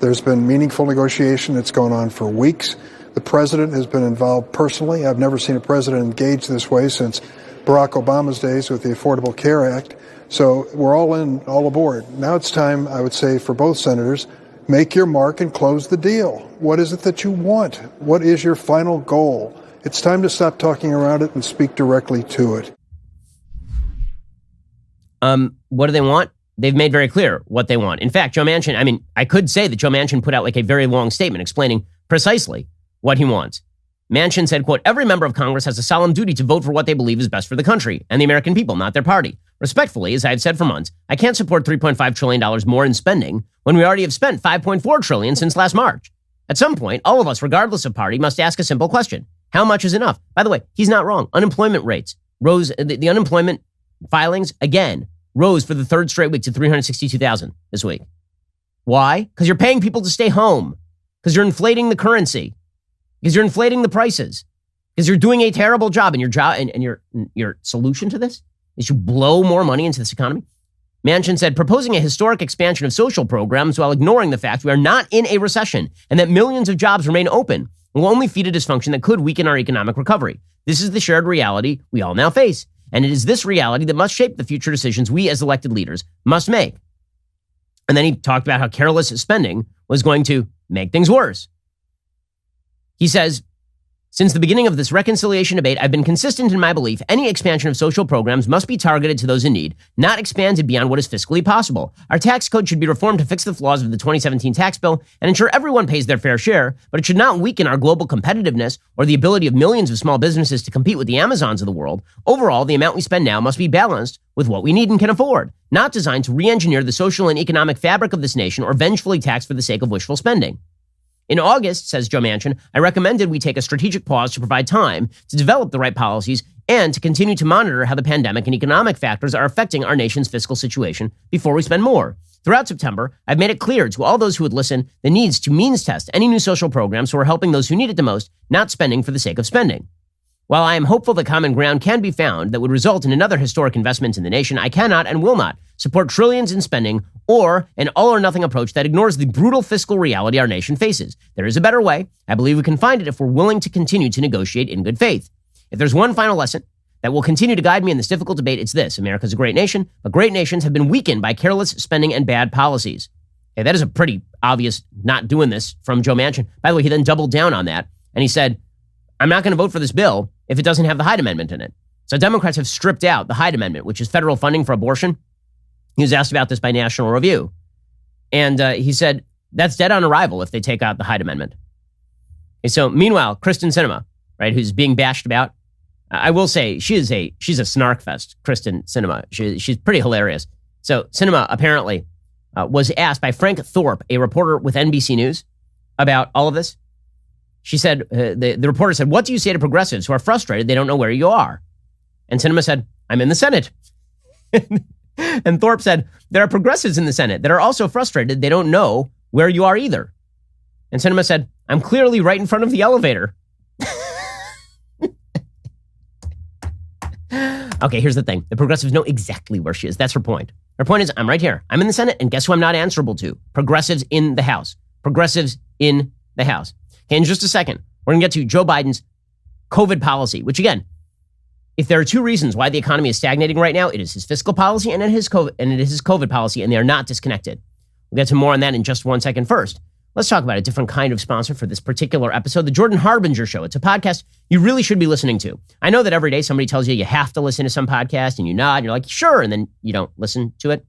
[SPEAKER 6] There's been meaningful negotiation that's gone on for weeks. The president has been involved personally. I've never seen a president engage this way since Barack Obama's days with the Affordable Care Act. So we're all in, all aboard. Now it's time, I would say, for both senators, make your mark and close the deal. What is it that you want? What is your final goal? It's time to stop talking around it and speak directly to it.
[SPEAKER 1] What do they want? They've made very clear what they want. In fact, Joe Manchin, I could say that Joe Manchin put out like a very long statement explaining precisely what he wants. Manchin said, quote, every member of Congress has a solemn duty to vote for what they believe is best for the country and the American people, not their party. Respectfully, as I have said for months, I can't support $3.5 trillion more in spending when we already have spent $5.4 trillion since last March. At some point, all of us, regardless of party, must ask a simple question. How much is enough? By the way, he's not wrong. Unemployment rates rose. The unemployment filings, again, rose for the third straight week to 362,000 this week. Why? Because you're paying people to stay home. Because you're inflating the currency. Because you're inflating the prices. Because you're doing a terrible job. And your solution to this is you blow more money into this economy. Manchin said, proposing a historic expansion of social programs while ignoring the fact we are not in a recession and that millions of jobs remain open will only feed a dysfunction that could weaken our economic recovery. This is the shared reality we all now face. And it is this reality that must shape the future decisions we as elected leaders must make. And then he talked about how careless spending was going to make things worse. He says, since the beginning of this reconciliation debate, I've been consistent in my belief any expansion of social programs must be targeted to those in need, not expanded beyond what is fiscally possible. Our tax code should be reformed to fix the flaws of the 2017 tax bill and ensure everyone pays their fair share, but it should not weaken our global competitiveness or the ability of millions of small businesses to compete with the Amazons of the world. Overall, the amount we spend now must be balanced with what we need and can afford, not designed to re-engineer the social and economic fabric of this nation or vengefully tax for the sake of wishful spending. In August, says Joe Manchin, I recommended we take a strategic pause to provide time to develop the right policies and to continue to monitor how the pandemic and economic factors are affecting our nation's fiscal situation before we spend more. Throughout September, I've made it clear to all those who would listen the needs to means test any new social programs who are helping those who need it the most, not spending for the sake of spending. While I am hopeful that common ground can be found that would result in another historic investment in the nation, I cannot and will not support trillions in spending or an all-or-nothing approach that ignores the brutal fiscal reality our nation faces. There is a better way. I believe we can find it if we're willing to continue to negotiate in good faith. If there's one final lesson that will continue to guide me in this difficult debate, it's this. America's a great nation, but great nations have been weakened by careless spending and bad policies. Okay, that is a pretty obvious not doing this from Joe Manchin. By the way, he then doubled down on that, and he said, I'm not going to vote for this bill if it doesn't have the Hyde Amendment in it. So Democrats have stripped out the Hyde Amendment, which is federal funding for abortion. He was asked about this by National Review. And he said, that's dead on arrival if they take out the Hyde Amendment. Okay, so meanwhile, Kristen Sinema, right, who's being bashed about, I will say she's a snark fest, Kristen Sinema. She's pretty hilarious. So Sinema apparently was asked by Frank Thorpe, a reporter with NBC News, about all of this. She said, the reporter said, what do you say to progressives who are frustrated they don't know where you are? And Sinema said, I'm in the Senate. And Thorpe said, there are progressives in the Senate that are also frustrated they don't know where you are either. And Sinema said, I'm clearly right in front of the elevator. Okay, here's the thing. The progressives know exactly where she is. That's her point. Her point is, I'm right here. I'm in the Senate, and guess who I'm not answerable to? Progressives in the House. Progressives in the House. Okay, in just a second, We're going to get to Joe Biden's COVID policy, which again, if there are two reasons why the economy is stagnating right now, it is his fiscal policy and it is his COVID policy, and they are not disconnected. We'll get to more on that in just 1 second. First, let's talk about a different kind of sponsor for this particular episode, The Jordan Harbinger Show. It's a podcast you really should be listening to. I know that every day somebody tells you have to listen to some podcast and you nod and you're like, sure, and then you don't listen to it.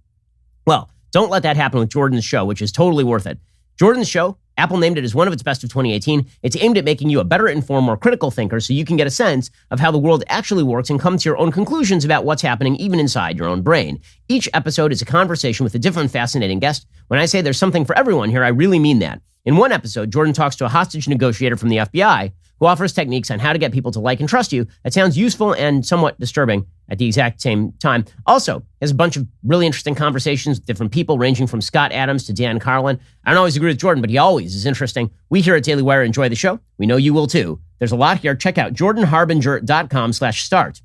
[SPEAKER 1] Well, don't let that happen with Jordan's show, which is totally worth it. Jordan's show, Apple named it as one of its best of 2018. It's aimed at making you a better informed, more critical thinker so you can get a sense of how the world actually works and come to your own conclusions about what's happening even inside your own brain. Each episode is a conversation with a different fascinating guest. When I say there's something for everyone here, I really mean that. In one episode, Jordan talks to a hostage negotiator from the FBI who offers techniques on how to get people to like and trust you. That sounds useful and somewhat disturbing at the exact same time. Also, has a bunch of really interesting conversations with different people, ranging from Scott Adams to Dan Carlin. I don't always agree with Jordan, but he always is interesting. We here at Daily Wire enjoy the show. We know you will too. There's a lot here. Check out jordanharbinger.com/start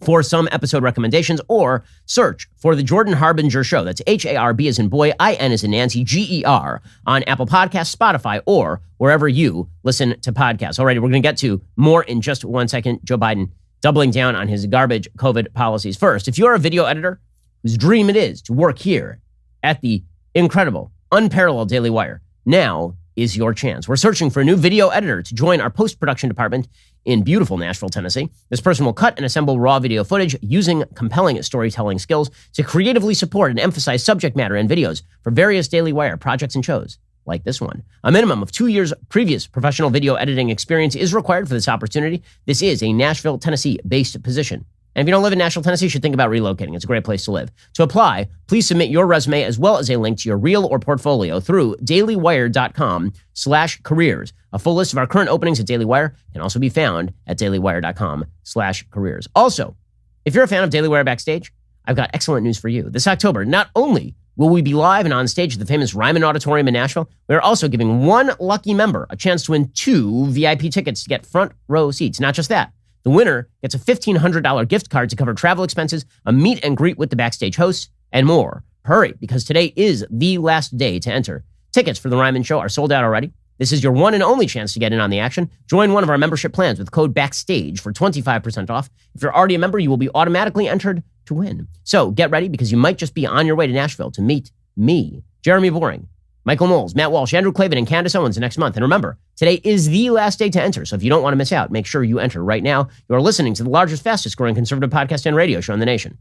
[SPEAKER 1] for some episode recommendations, or search for The Jordan Harbinger Show. That's HARB as in boy, IN as in Nancy, GER on Apple Podcasts, Spotify, or wherever you listen to podcasts. Alrighty, we're going to get to more in just 1 second. Joe Biden doubling down on his garbage COVID policies. First, if you're a video editor whose dream it is to work here at the incredible, unparalleled Daily Wire, now is your chance. We're searching for a new video editor to join our post-production department in beautiful Nashville, Tennessee. This person will cut and assemble raw video footage using compelling storytelling skills to creatively support and emphasize subject matter and videos for various Daily Wire projects and shows like this one. A minimum of 2 years previous professional video editing experience is required for this opportunity. This is a Nashville, Tennessee-based position. And if you don't live in Nashville, Tennessee, you should think about relocating. It's a great place to live. To apply, please submit your resume as well as a link to your reel or portfolio through dailywire.com/careers. A full list of our current openings at Daily Wire can also be found at dailywire.com/careers. Also, if you're a fan of Daily Wire Backstage, I've got excellent news for you. This October, not only will we be live and on stage at the famous Ryman Auditorium in Nashville, we're also giving one lucky member a chance to win 2 VIP tickets to get front row seats. Not just that. The winner gets a $1,500 gift card to cover travel expenses, a meet and greet with the backstage hosts, and more. Hurry, because today is the last day to enter. Tickets for the Ryman Show are sold out already. This is your one and only chance to get in on the action. Join one of our membership plans with code BACKSTAGE for 25% off. If you're already a member, you will be automatically entered to win. So get ready, because you might just be on your way to Nashville to meet me, Jeremy Boring, Michael Knowles, Matt Walsh, Andrew Klavan, and Candace Owens next month. And remember, today is the last day to enter. So if you don't want to miss out, make sure you enter right now. You are listening to the largest, fastest growing conservative podcast and radio show in the nation.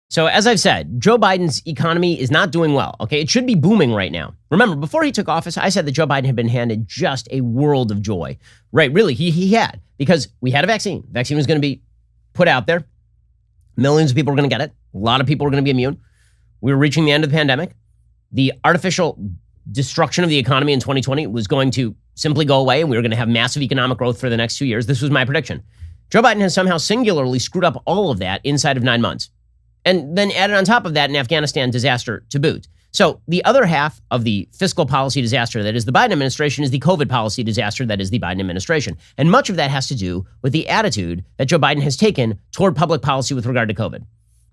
[SPEAKER 1] So as I've said, Joe Biden's economy is not doing well. Okay, it should be booming right now. Remember, before he took office, I said that Joe Biden had been handed just a world of joy. Right, really, he had, because we had a vaccine. The vaccine was going to be put out there. Millions of people were going to get it. A lot of people were going to be immune. We were reaching the end of the pandemic. The artificial destruction of the economy in 2020 was going to simply go away, and we were going to have massive economic growth for the next 2 years. This was my prediction. Joe Biden has somehow singularly screwed up all of that inside of 9 months. And then added on top of that an Afghanistan disaster to boot. So the other half of the fiscal policy disaster that is the Biden administration is the COVID policy disaster that is the Biden administration. And much of that has to do with the attitude that Joe Biden has taken toward public policy with regard to COVID.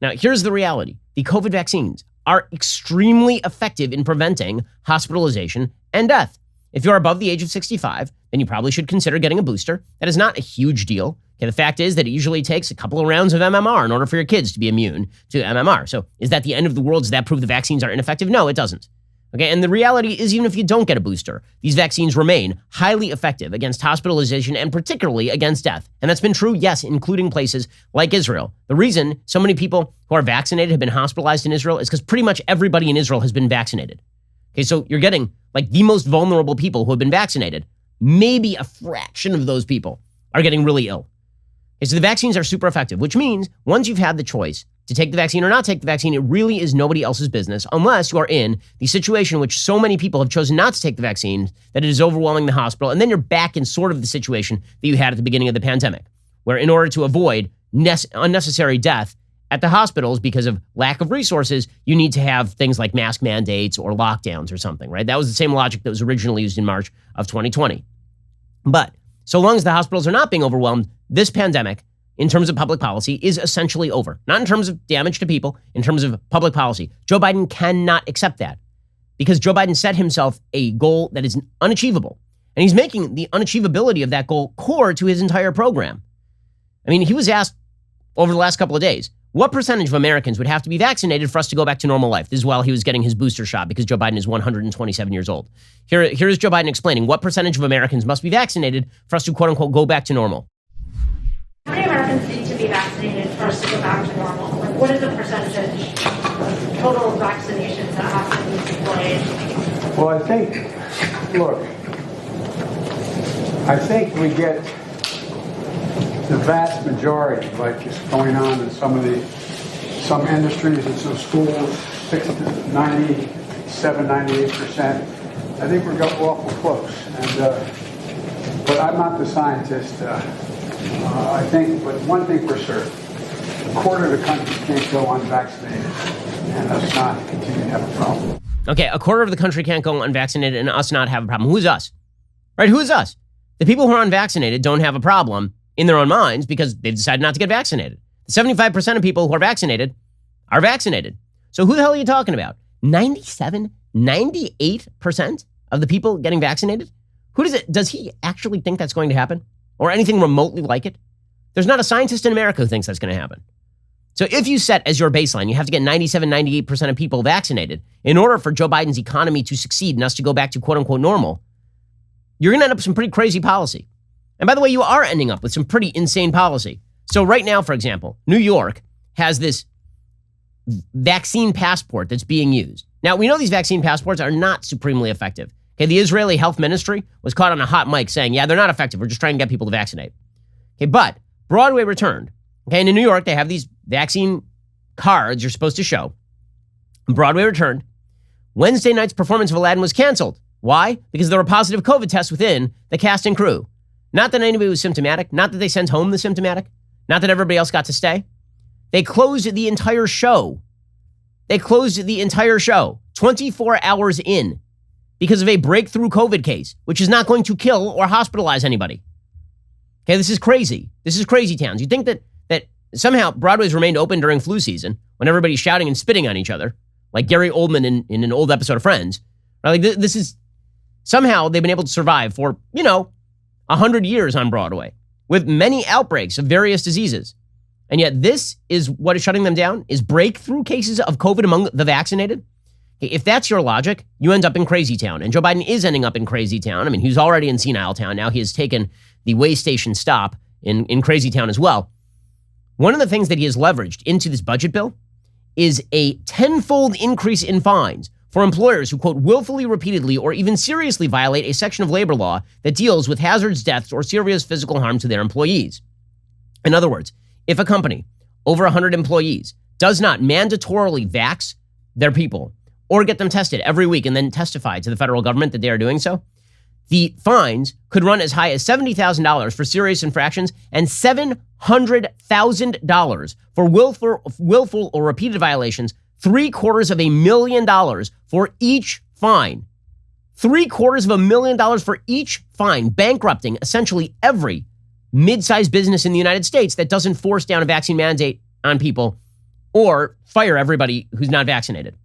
[SPEAKER 1] Now, here's the reality. The COVID vaccines are extremely effective in preventing hospitalization and death. If you're above the age of 65, then you probably should consider getting a booster. That is not a huge deal. Okay, the fact is that it usually takes a couple of rounds of MMR in order for your kids to be immune to MMR. So is that the end of the world? Does that prove the vaccines are ineffective? No, it doesn't. Okay, and the reality is, even if you don't get a booster, these vaccines remain highly effective against hospitalization and particularly against death. And that's been true, yes, including places like Israel. The reason so many people who are vaccinated have been hospitalized in Israel is because pretty much everybody in Israel has been vaccinated. Okay, so you're getting like the most vulnerable people who have been vaccinated. Maybe a fraction of those people are getting really ill. Okay, so the vaccines are super effective, which means once you've had the choice to take the vaccine or not take the vaccine, it really is nobody else's business unless you are in the situation in which so many people have chosen not to take the vaccine that it is overwhelming the hospital. And then you're back in sort of the situation that you had at the beginning of the pandemic, where in order to avoid unnecessary death at the hospitals because of lack of resources, you need to have things like mask mandates or lockdowns or something, right? That was the same logic that was originally used in March of 2020. But so long as the hospitals are not being overwhelmed, this pandemic, in terms of public policy, is essentially over. Not in terms of damage to people, in terms of public policy. Joe Biden cannot accept that. because Joe Biden set himself a goal that is unachievable. And he's making the unachievability of that goal core to his entire program. I mean, he was asked over the last couple of days, what percentage of Americans would have to be vaccinated for us to go back to normal life? This is while he was getting his booster shot because Joe Biden is 127 years old. Here is Joe Biden explaining what percentage of Americans must be vaccinated for us to, quote unquote, go back to normal.
[SPEAKER 7] How many Americans need to be vaccinated for us to go back to normal? Like, what is the percentage of total vaccinations that have to be deployed?
[SPEAKER 8] Well, I think we get the vast majority, like is going on in some industries and some schools, 97, 98%. I think we're awful close. But I'm not the scientist. I think, but one thing for certain, a quarter of the country can't go unvaccinated and us not continue to have a problem.
[SPEAKER 1] Okay, a quarter of the country can't go unvaccinated and us not have a problem. Who's us? Right, who's us? The people who are unvaccinated don't have a problem in their own minds because they've decided not to get vaccinated. 75% of people who are vaccinated are vaccinated. So who the hell are you talking about? 97, 98% of the people getting vaccinated? Does he actually think that's going to happen? Or anything remotely like it? There's not a scientist in America who thinks that's going to happen. So if you set as your baseline, you have to get 97, 98% of people vaccinated in order for Joe Biden's economy to succeed and us to go back to quote unquote normal, you're going to end up with some pretty crazy policy. And by the way, you are ending up with some pretty insane policy. So right now, for example, New York has this vaccine passport that's being used. Now, we know these vaccine passports are not supremely effective. Okay, the Israeli health ministry was caught on a hot mic saying, yeah, they're not effective. We're just trying to get people to vaccinate. Okay, but Broadway returned. Okay, and in New York, they have these vaccine cards you're supposed to show. Broadway returned. Wednesday night's performance of Aladdin was canceled. Why? Because there were positive COVID tests within the cast and crew. Not that anybody was symptomatic, not that they sent home the symptomatic, not that everybody else got to stay. They closed the entire show. 24 hours in because of a breakthrough COVID case, which is not going to kill or hospitalize anybody. Okay, this is crazy. This is crazy towns. You think that somehow Broadway's remained open during flu season when everybody's shouting and spitting on each other, like Gary Oldman in an old episode of Friends. Right? Like this is, somehow they've been able to survive for, 100 years on Broadway with many outbreaks of various diseases. And yet this is what is shutting them down, is breakthrough cases of COVID among the vaccinated. If that's your logic, you end up in crazy town. And Joe Biden is ending up in crazy town. I mean, he's already in senile town. Now he has taken the way station stop in crazy town as well. One of the things that he has leveraged into this budget bill is a tenfold increase in fines for employers who, quote, willfully, repeatedly, or even seriously violate a section of labor law that deals with hazards, deaths, or serious physical harm to their employees. In other words, if a company over 100 employees does not mandatorily vax their people or get them tested every week and then testify to the federal government that they are doing so, the fines could run as high as $70,000 for serious infractions and $700,000 for willful or repeated violations, $750,000 for each fine. $750,000 for each fine, bankrupting essentially every mid-sized business in the United States that doesn't force down a vaccine mandate on people or fire everybody who's not vaccinated.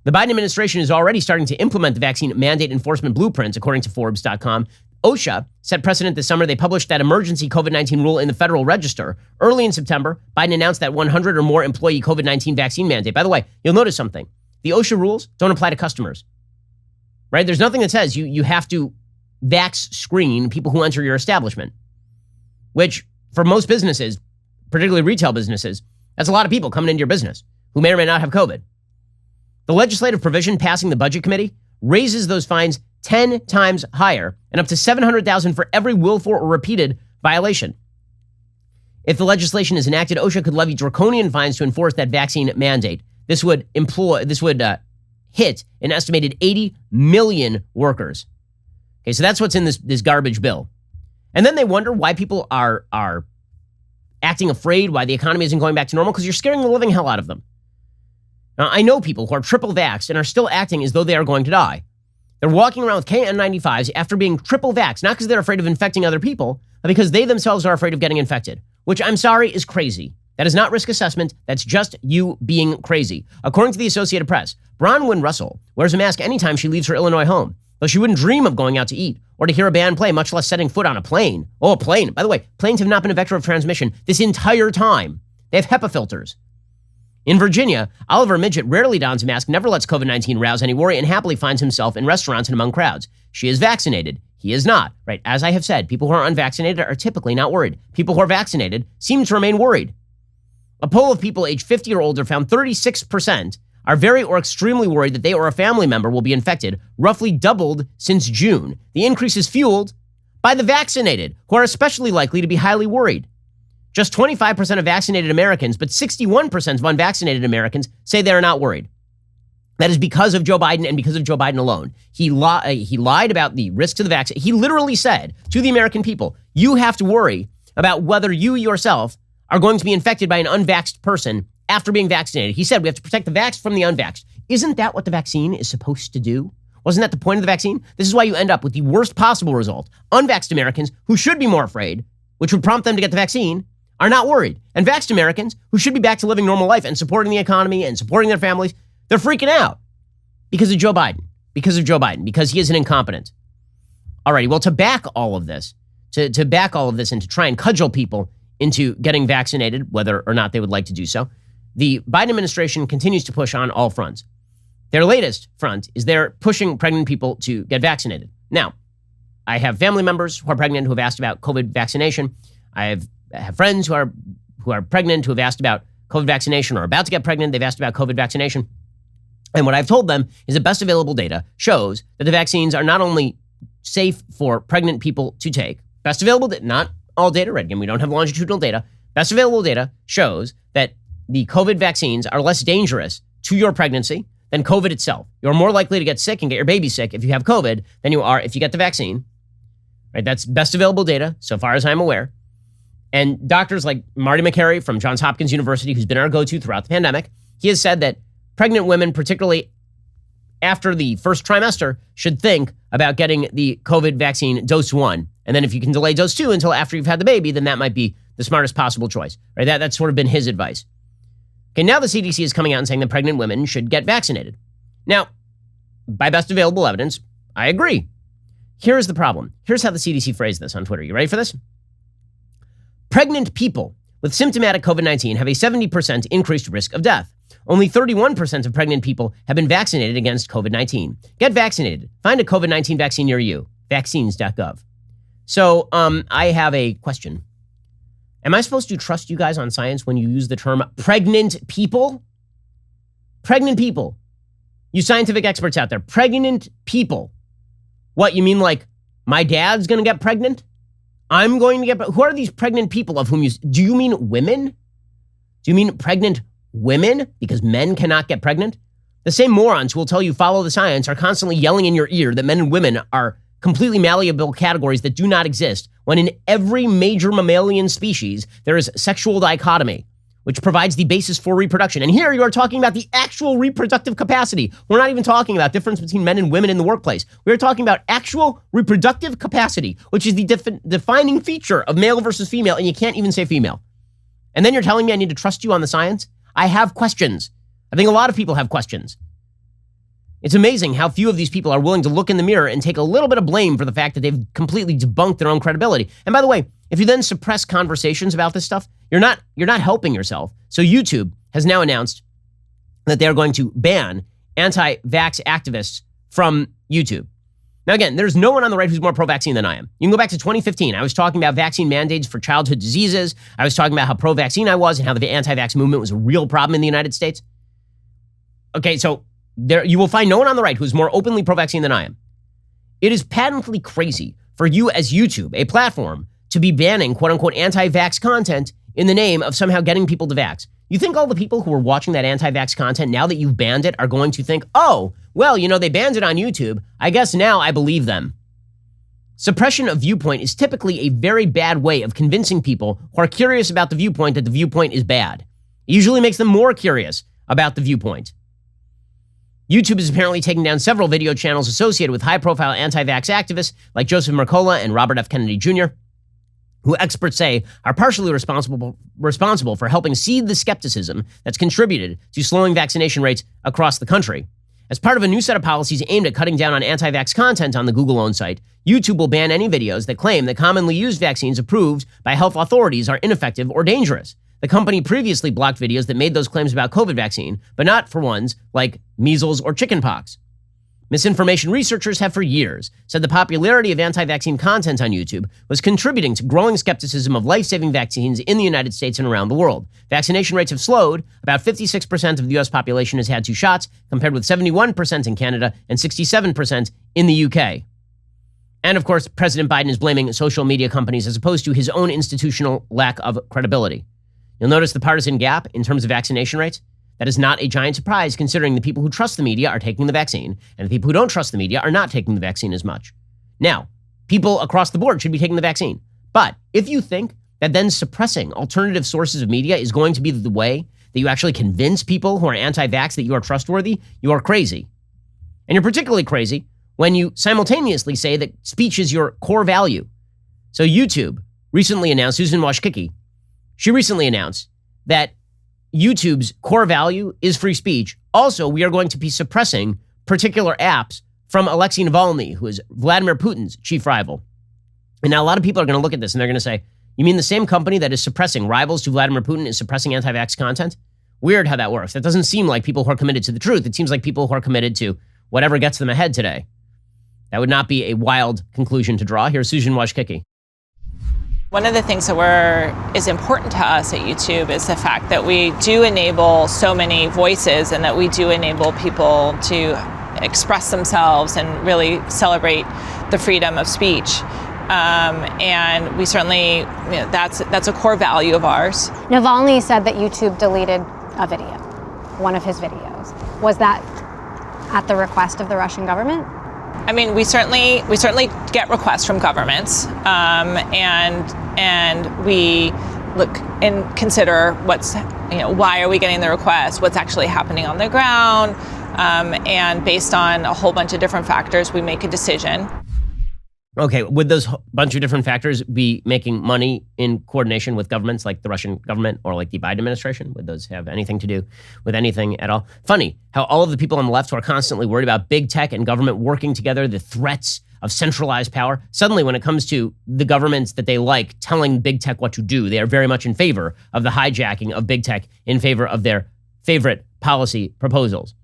[SPEAKER 1] The Biden administration is already starting to implement the vaccine mandate enforcement blueprints, according to Forbes.com. OSHA set precedent this summer. They published that emergency COVID-19 rule in the Federal Register. Early in September, Biden announced that 100 or more employee COVID-19 vaccine mandate. By the way, you'll notice something. The OSHA rules don't apply to customers, right? There's nothing that says you have to vax screen people who enter your establishment, which for most businesses, particularly retail businesses, that's a lot of people coming into your business who may or may not have COVID. The legislative provision passing the budget committee raises those fines 10 times higher and up to $700,000 for every willful or repeated violation. If the legislation is enacted, OSHA could levy draconian fines to enforce that vaccine mandate. This would hit an estimated 80 million workers. Okay, so that's what's in this garbage bill. And then they wonder why people are acting afraid, why the economy isn't going back to normal, because you're scaring the living hell out of them. Now, I know people who are triple vaxxed and are still acting as though they are going to die. They're walking around with KN95s after being triple vaxxed, not because they're afraid of infecting other people, but because they themselves are afraid of getting infected, which I'm sorry is crazy. That is not risk assessment. That's just you being crazy. According to the Associated Press, Bronwyn Russell wears a mask anytime she leaves her Illinois home, though she wouldn't dream of going out to eat or to hear a band play, much less setting foot on a plane. Oh, a plane. By the way, planes have not been a vector of transmission this entire time. They have HEPA filters. In Virginia, Oliver Midget rarely dons a mask, never lets COVID-19 rouse any worry, and happily finds himself in restaurants and among crowds. She is vaccinated. He is not. Right? As I have said, people who are unvaccinated are typically not worried. People who are vaccinated seem to remain worried. A poll of people aged 50 or older found 36% are very or extremely worried that they or a family member will be infected, roughly doubled since June. The increase is fueled by the vaccinated, who are especially likely to be highly worried. Just 25% of vaccinated Americans, but 61% of unvaccinated Americans say they are not worried. That is because of Joe Biden and because of Joe Biden alone. He lied about the risk to the vaccine. He literally said to the American people, you have to worry about whether you yourself are going to be infected by an unvaxxed person after being vaccinated. He said we have to protect the vaxxed from the unvaxxed. Isn't that what the vaccine is supposed to do? Wasn't that the point of the vaccine? This is why you end up with the worst possible result. Unvaxxed Americans who should be more afraid, which would prompt them to get the vaccine, are not worried. And vaxxed Americans who should be back to living normal life and supporting the economy and supporting their families, they're freaking out because of Joe Biden, because he is an incompetent. Alrighty, well, to back all of this, to back all of this and to try and cudgel people into getting vaccinated, whether or not they would like to do so, the Biden administration continues to push on all fronts. Their latest front is they're pushing pregnant people to get vaccinated. Now, I have family members who are pregnant who have asked about COVID vaccination. I have friends who are pregnant who have asked about COVID vaccination or are about to get pregnant. They've asked about COVID vaccination. And what I've told them is that best available data shows that the vaccines are not only safe for pregnant people to take, best available, not all data, right? Again, we don't have longitudinal data. Best available data shows that the COVID vaccines are less dangerous to your pregnancy than COVID itself. You're more likely to get sick and get your baby sick if you have COVID than you are if you get the vaccine. Right? That's best available data, so far as I'm aware. And doctors like Marty McCary from Johns Hopkins University, who's been our go-to throughout the pandemic, he has said that pregnant women, particularly after the first trimester, should think about getting the COVID vaccine dose 1. And then if you can delay dose 2 until after you've had the baby, then that might be the smartest possible choice. Right? That's sort of been his advice. Okay, now the CDC is coming out and saying that pregnant women should get vaccinated. Now, by best available evidence, I agree. Here's the problem. Here's how the CDC phrased this on Twitter. You ready for this? Pregnant people with symptomatic COVID-19 have a 70% increased risk of death. Only 31% of pregnant people have been vaccinated against COVID-19. Get vaccinated. Find a COVID-19 vaccine near you. Vaccines.gov. So I have a question. Am I supposed to trust you guys on science when you use the term pregnant people? Pregnant people. You scientific experts out there. Pregnant people. What, you mean like my dad's going to get pregnant? I'm going to get... Who are these pregnant people of whom you... Do you mean women? Do you mean pregnant women? Because men cannot get pregnant? The same morons who will tell you follow the science are constantly yelling in your ear that men and women are completely malleable categories that do not exist, when in every major mammalian species, there is sexual dichotomy, which provides the basis for reproduction. And here you are talking about the actual reproductive capacity. We're not even talking about difference between men and women in the workplace. We're talking about actual reproductive capacity, which is the defining feature of male versus female, and you can't even say female. And then you're telling me I need to trust you on the science? I have questions. I think a lot of people have questions. It's amazing how few of these people are willing to look in the mirror and take a little bit of blame for the fact that they've completely debunked their own credibility. And by the way, if you then suppress conversations about this stuff, you're not helping yourself. So YouTube has now announced that they're going to ban anti-vax activists from YouTube. Now, again, there's no one on the right who's more pro-vaccine than I am. You can go back to 2015. I was talking about vaccine mandates for childhood diseases. I was talking about how pro-vaccine I was and how the anti-vax movement was a real problem in the United States. Okay, so there you will find no one on the right who's more openly pro-vaccine than I am. It is patently crazy for you as YouTube, a platform, to be banning quote-unquote anti-vax content in the name of somehow getting people to vax. You think all the people who are watching that anti-vax content, now that you've banned it, are going to think, oh, well, you know, they banned it on YouTube. I guess now I believe them. Suppression of viewpoint is typically a very bad way of convincing people who are curious about the viewpoint that the viewpoint is bad. It usually makes them more curious about the viewpoint. YouTube is apparently taking down several video channels associated with high-profile anti-vax activists like Joseph Mercola and Robert F. Kennedy Jr. who experts say are partially responsible for helping seed the skepticism that's contributed to slowing vaccination rates across the country. As part of a new set of policies aimed at cutting down on anti-vax content on the Google-owned site, YouTube will ban any videos that claim that commonly used vaccines approved by health authorities are ineffective or dangerous. The company previously blocked videos that made those claims about COVID vaccine, but not for ones like measles or chickenpox. Misinformation researchers have for years said the popularity of anti-vaccine content on YouTube was contributing to growing skepticism of life-saving vaccines in the United States and around the world. Vaccination rates have slowed. About 56% of the U.S. population has had 2 shots, compared with 71% in Canada and 67% in the UK. And of course, President Biden is blaming social media companies as opposed to his own institutional lack of credibility. You'll notice the partisan gap in terms of vaccination rates. That is not a giant surprise, considering the people who trust the media are taking the vaccine, and the people who don't trust the media are not taking the vaccine as much. Now, people across the board should be taking the vaccine. But if you think that then suppressing alternative sources of media is going to be the way that you actually convince people who are anti-vax that you are trustworthy, you are crazy. And you're particularly crazy when you simultaneously say that speech is your core value. So YouTube recently announced, Susan Wojcicki, she recently announced that YouTube's core value is free speech. Also, we are going to be suppressing particular apps from Alexei Navalny, who is Vladimir Putin's chief rival. And now a lot of people are going to look at this and they're going to say, you mean the same company that is suppressing rivals to Vladimir Putin is suppressing anti-vax content? Weird how that works. That doesn't seem like people who are committed to the truth. It seems like people who are committed to whatever gets them ahead today. That would not be a wild conclusion to draw. Here's Susan Wojcicki.
[SPEAKER 9] One of the things that is important to us at YouTube is the fact that we do enable so many voices and that we do enable people to express themselves and really celebrate the freedom of speech. And we certainly, that's a core value of ours.
[SPEAKER 10] Navalny said that YouTube deleted a video, one of his videos. Was that at the request of the Russian government?
[SPEAKER 9] I mean, we certainly get requests from governments, and we look and consider why are we getting the request, what's actually happening on the ground, and based on a whole bunch of different factors, we make a decision.
[SPEAKER 1] Okay, would those bunch of different factors be making money in coordination with governments like the Russian government or like the Biden administration? Would those have anything to do with anything at all? Funny how all of the people on the left who are constantly worried about big tech and government working together, the threats of centralized power, suddenly when it comes to the governments that they like telling big tech what to do, they are very much in favor of the hijacking of big tech in favor of their favorite policy proposals.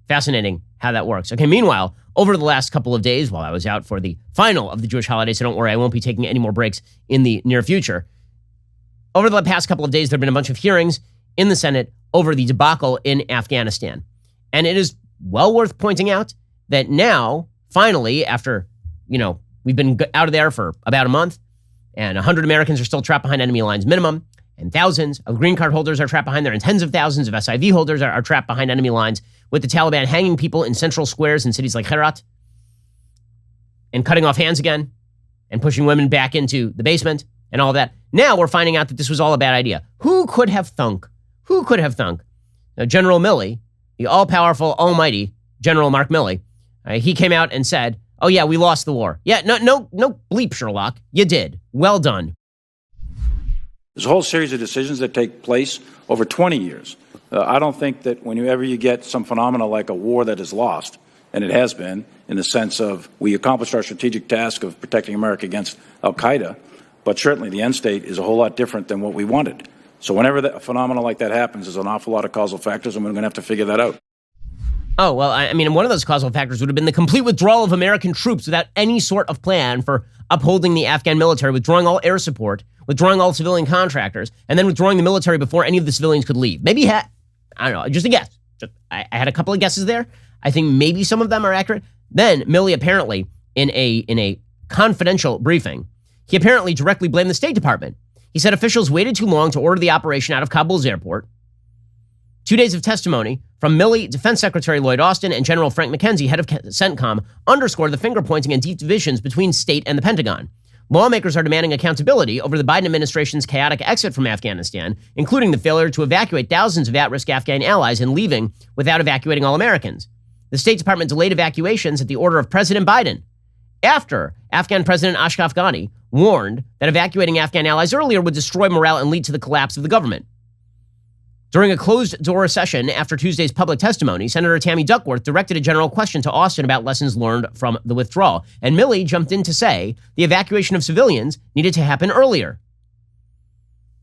[SPEAKER 1] Fascinating how that works. Okay, meanwhile, over the last couple of days, while I was out for the final of the Jewish holiday, so don't worry, I won't be taking any more breaks in the near future. Over the past couple of days, there have been a bunch of hearings in the Senate over the debacle in Afghanistan. And it is well worth pointing out that now, finally, after, we've been out of there for about a month, and 100 Americans are still trapped behind enemy lines minimum, and thousands of green card holders are trapped behind there, and tens of thousands of SIV holders are trapped behind enemy lines, with the Taliban hanging people in central squares in cities like Herat and cutting off hands again and pushing women back into the basement and all of that. Now we're finding out that this was all a bad idea. Who could have thunk? Now, General Milley, the all-powerful, almighty General Mark Milley, he came out and said, oh yeah, we lost the war. Yeah, no bleep, Sherlock. You did. Well done.
[SPEAKER 11] There's a whole series of decisions that take place over 20 years. I don't think that whenever you get some phenomena like a war that is lost, and it has been, in the sense of we accomplished our strategic task of protecting America against al-Qaeda, but certainly the end state is a whole lot different than what we wanted. So whenever a phenomena like that happens, there's an awful lot of causal factors, and we're going to have to figure that out.
[SPEAKER 1] Oh, well, I mean, one of those causal factors would have been the complete withdrawal of American troops without any sort of plan for upholding the Afghan military, withdrawing all air support, withdrawing all civilian contractors, and then withdrawing the military before any of the civilians could leave. Maybe I don't know, just a guess. I had a couple of guesses there. I think maybe some of them are accurate. Then Milley apparently, in a confidential briefing, he apparently directly blamed the State Department. He said officials waited too long to order the operation out of Kabul's airport. 2 days of testimony from Milley, Defense Secretary Lloyd Austin, and General Frank McKenzie, head of CENTCOM, underscored the finger-pointing and deep divisions between state and the Pentagon. Lawmakers are demanding accountability over the Biden administration's chaotic exit from Afghanistan, including the failure to evacuate thousands of at-risk Afghan allies and leaving without evacuating all Americans. The State Department delayed evacuations at the order of President Biden. After Afghan President Ashraf Ghani warned that evacuating Afghan allies earlier would destroy morale and lead to the collapse of the government. During a closed-door session after Tuesday's public testimony, Senator Tammy Duckworth directed a general question to Austin about lessons learned from the withdrawal. And Milley jumped in to say the evacuation of civilians needed to happen earlier.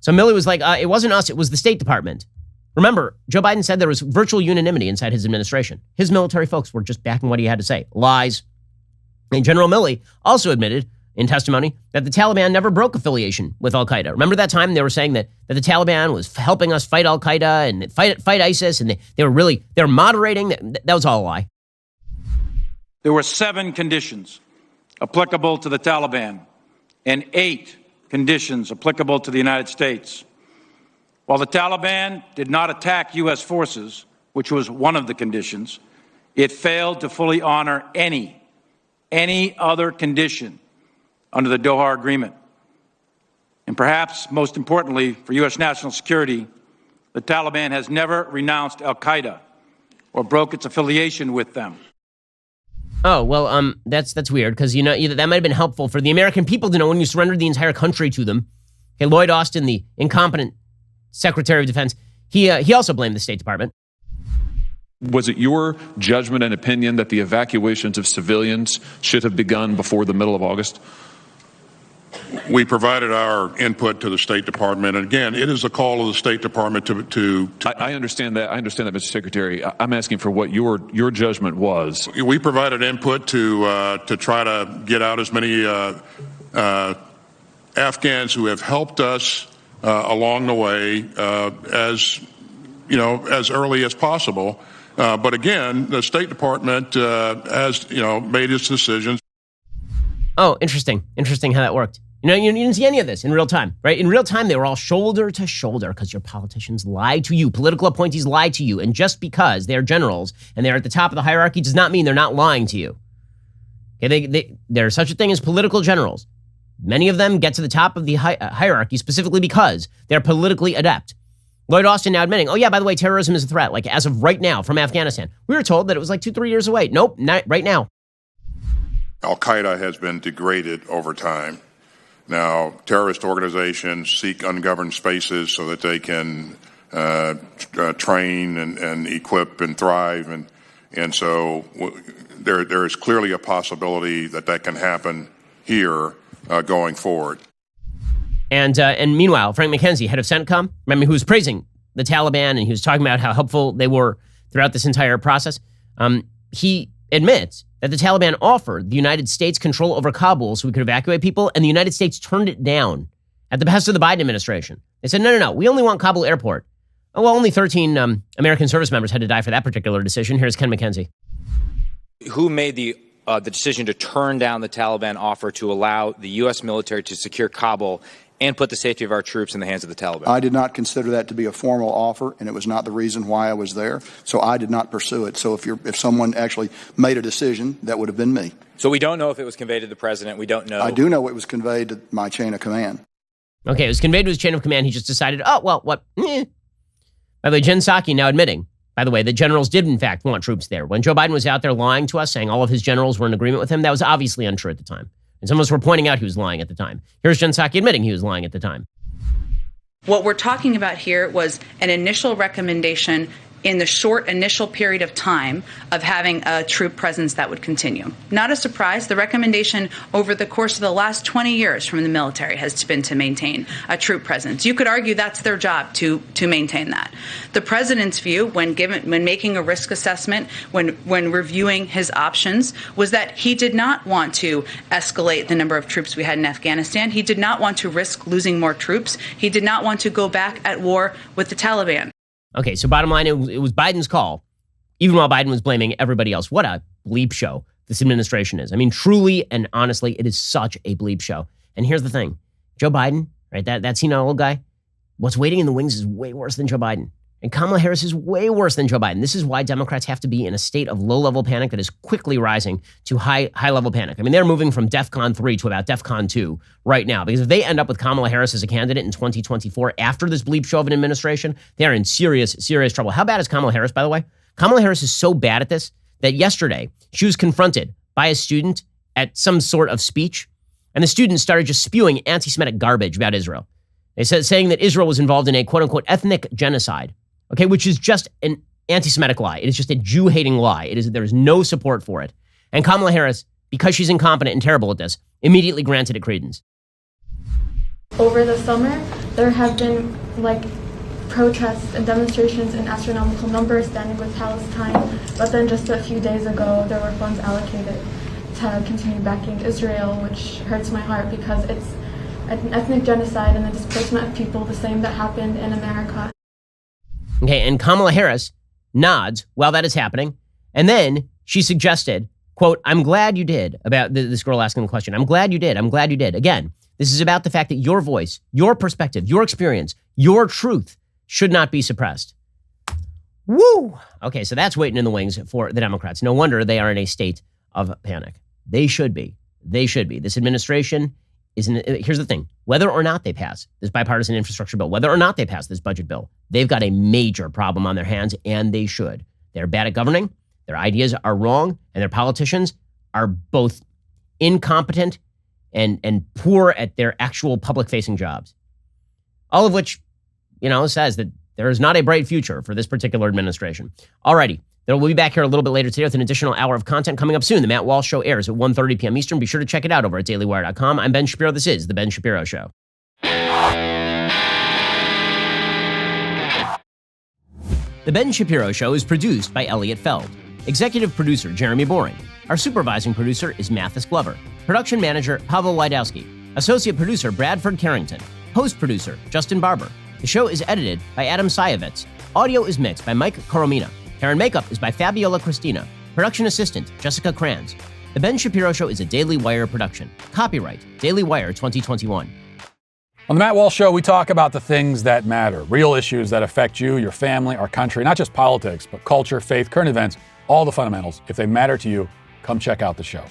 [SPEAKER 1] So Milley was like, it wasn't us, it was the State Department. Remember, Joe Biden said there was virtual unanimity inside his administration. His military folks were just backing what he had to say. Lies. And General Milley also admitted in testimony that the Taliban never broke affiliation with al-Qaeda. Remember that time they were saying that the Taliban was helping us fight al-Qaeda and fight ISIS, and they were moderating? That was all a lie.
[SPEAKER 11] There were 7 conditions applicable to the Taliban and 8 conditions applicable to the United States. While the Taliban did not attack U.S. forces, which was one of the conditions, it failed to fully honor any other condition under the Doha Agreement. And perhaps most importantly for U.S. national security, the Taliban has never renounced al-Qaeda or broke its affiliation with them.
[SPEAKER 1] Oh, well, that's weird, because that might have been helpful for the American people to know when you surrendered the entire country to them. Okay, Lloyd Austin, the incompetent Secretary of Defense, he also blamed the State Department.
[SPEAKER 12] Was it your judgment and opinion that the evacuations of civilians should have begun before the middle of August?
[SPEAKER 13] We provided our input to the State Department. And again, it is a call of the State Department to
[SPEAKER 12] I understand that. I understand that, Mr. Secretary. I'm asking for what your judgment was.
[SPEAKER 13] We provided input to try to get out as many Afghans who have helped us along the way as early as possible. But again, the State Department has made its decisions.
[SPEAKER 1] Oh, interesting how that worked. You didn't see any of this in real time, right? In real time, they were all shoulder to shoulder because your politicians lie to you. Political appointees lie to you. And just because they're generals and they're at the top of the hierarchy does not mean they're not lying to you. Okay, there's such a thing as political generals. Many of them get to the top of the hierarchy specifically because they're politically adept. Lloyd Austin now admitting, oh yeah, by the way, terrorism is a threat. Like as of right now from Afghanistan. We were told that it was like 2-3 years away. Nope, not right now.
[SPEAKER 13] Al-Qaeda has been degraded over time. Now, terrorist organizations seek ungoverned spaces so that they can train and equip and thrive. And so there is clearly a possibility that can happen here going forward. And
[SPEAKER 1] meanwhile, Frank McKenzie, head of CENTCOM, remember, who was praising the Taliban and he was talking about how helpful they were throughout this entire process. He admits that the Taliban offered the United States control over Kabul so we could evacuate people, and the United States turned it down at the behest of the Biden administration. They said, no, we only want Kabul airport. Oh, well, only 13 American service members had to die for that particular decision. Here's Ken McKenzie.
[SPEAKER 14] Who made the decision to turn down the Taliban offer to allow the U.S. military to secure Kabul and put the safety of our troops in the hands of the Taliban?
[SPEAKER 15] I did not consider that to be a formal offer, and it was not the reason why I was there. So I did not pursue it. So if someone actually made a decision, that would have been me.
[SPEAKER 14] So we don't know if it was conveyed to the president. We don't know.
[SPEAKER 15] I do know it was conveyed to my chain of command.
[SPEAKER 1] Okay, it was conveyed to his chain of command. He just decided, oh, well, what? By the way, Jen Psaki now admitting, by the way, that generals did in fact want troops there. When Joe Biden was out there lying to us, saying all of his generals were in agreement with him, that was obviously untrue at the time. And some of us were pointing out he was lying at the time. Here's Jen Psaki admitting he was lying at the time.
[SPEAKER 16] What we're talking about here was an initial recommendation in the short initial period of time of having a troop presence that would continue. Not a surprise, the recommendation over the course of the last 20 years from the military has been to maintain a troop presence. You could argue that's their job to maintain that. The president's view when making a risk assessment, when reviewing his options, was that he did not want to escalate the number of troops we had in Afghanistan. He did not want to risk losing more troops. He did not want to go back at war with the Taliban.
[SPEAKER 1] Okay, so bottom line, it was Biden's call, even while Biden was blaming everybody else. What a bleep show this administration is. I mean, truly and honestly, it is such a bleep show. And here's the thing. Joe Biden, right, that senile old guy, what's waiting in the wings is way worse than Joe Biden. And Kamala Harris is way worse than Joe Biden. This is why Democrats have to be in a state of low-level panic that is quickly rising to high-level panic. I mean, they're moving from DEFCON 3 to about DEFCON 2 right now. Because if they end up with Kamala Harris as a candidate in 2024 after this bleep show of an administration, they are in serious, serious trouble. How bad is Kamala Harris, by the way? Kamala Harris is so bad at this that yesterday she was confronted by a student at some sort of speech, and the students started just spewing anti-Semitic garbage about Israel. They said, saying that Israel was involved in a quote-unquote ethnic genocide, okay, which is just an anti-Semitic lie. It is just a Jew-hating lie. There is no support for it. And Kamala Harris, because she's incompetent and terrible at this, immediately granted it credence.
[SPEAKER 17] Over the summer, there have been protests and demonstrations in astronomical numbers standing with Palestine, but then just a few days ago, there were funds allocated to continue backing Israel, which hurts my heart because it's an ethnic genocide and the displacement of people, the same that happened in America.
[SPEAKER 1] Okay, and Kamala Harris nods while that is happening, and then she suggested, quote, I'm glad you did, about this girl asking the question. I'm glad you did. I'm glad you did. Again, this is about the fact that your voice, your perspective, your experience, your truth should not be suppressed. Woo! Okay, so that's waiting in the wings for the Democrats. No wonder they are in a state of panic. They should be. They should be. This administration here's the thing. Whether or not they pass this bipartisan infrastructure bill, whether or not they pass this budget bill, they've got a major problem on their hands, and they should. They're bad at governing. Their ideas are wrong, and their politicians are both incompetent and poor at their actual public-facing jobs. All of which, says that there is not a bright future for this particular administration. Alrighty, we'll be back here a little bit later today with an additional hour of content coming up soon. The Matt Walsh Show airs at 1:30 p.m. Eastern. Be sure to check it out over at dailywire.com. I'm Ben Shapiro. This is The Ben Shapiro Show. The Ben Shapiro Show is produced by Elliot Feld. Executive producer, Jeremy Boring. Our supervising producer is Mathis Glover. Production manager, Pavel Wydowski. Associate producer, Bradford Carrington. Host producer, Justin Barber. The show is edited by Adam Sayevitz. Audio is mixed by Mike Coromina. Hair and makeup is by Fabiola Cristina. Production assistant, Jessica Kranz. The Ben Shapiro Show is a Daily Wire production. Copyright, Daily Wire 2021.
[SPEAKER 18] On the Matt Walsh Show, we talk about the things that matter, real issues that affect you, your family, our country, not just politics, but culture, faith, current events, all the fundamentals. If they matter to you, come check out the show.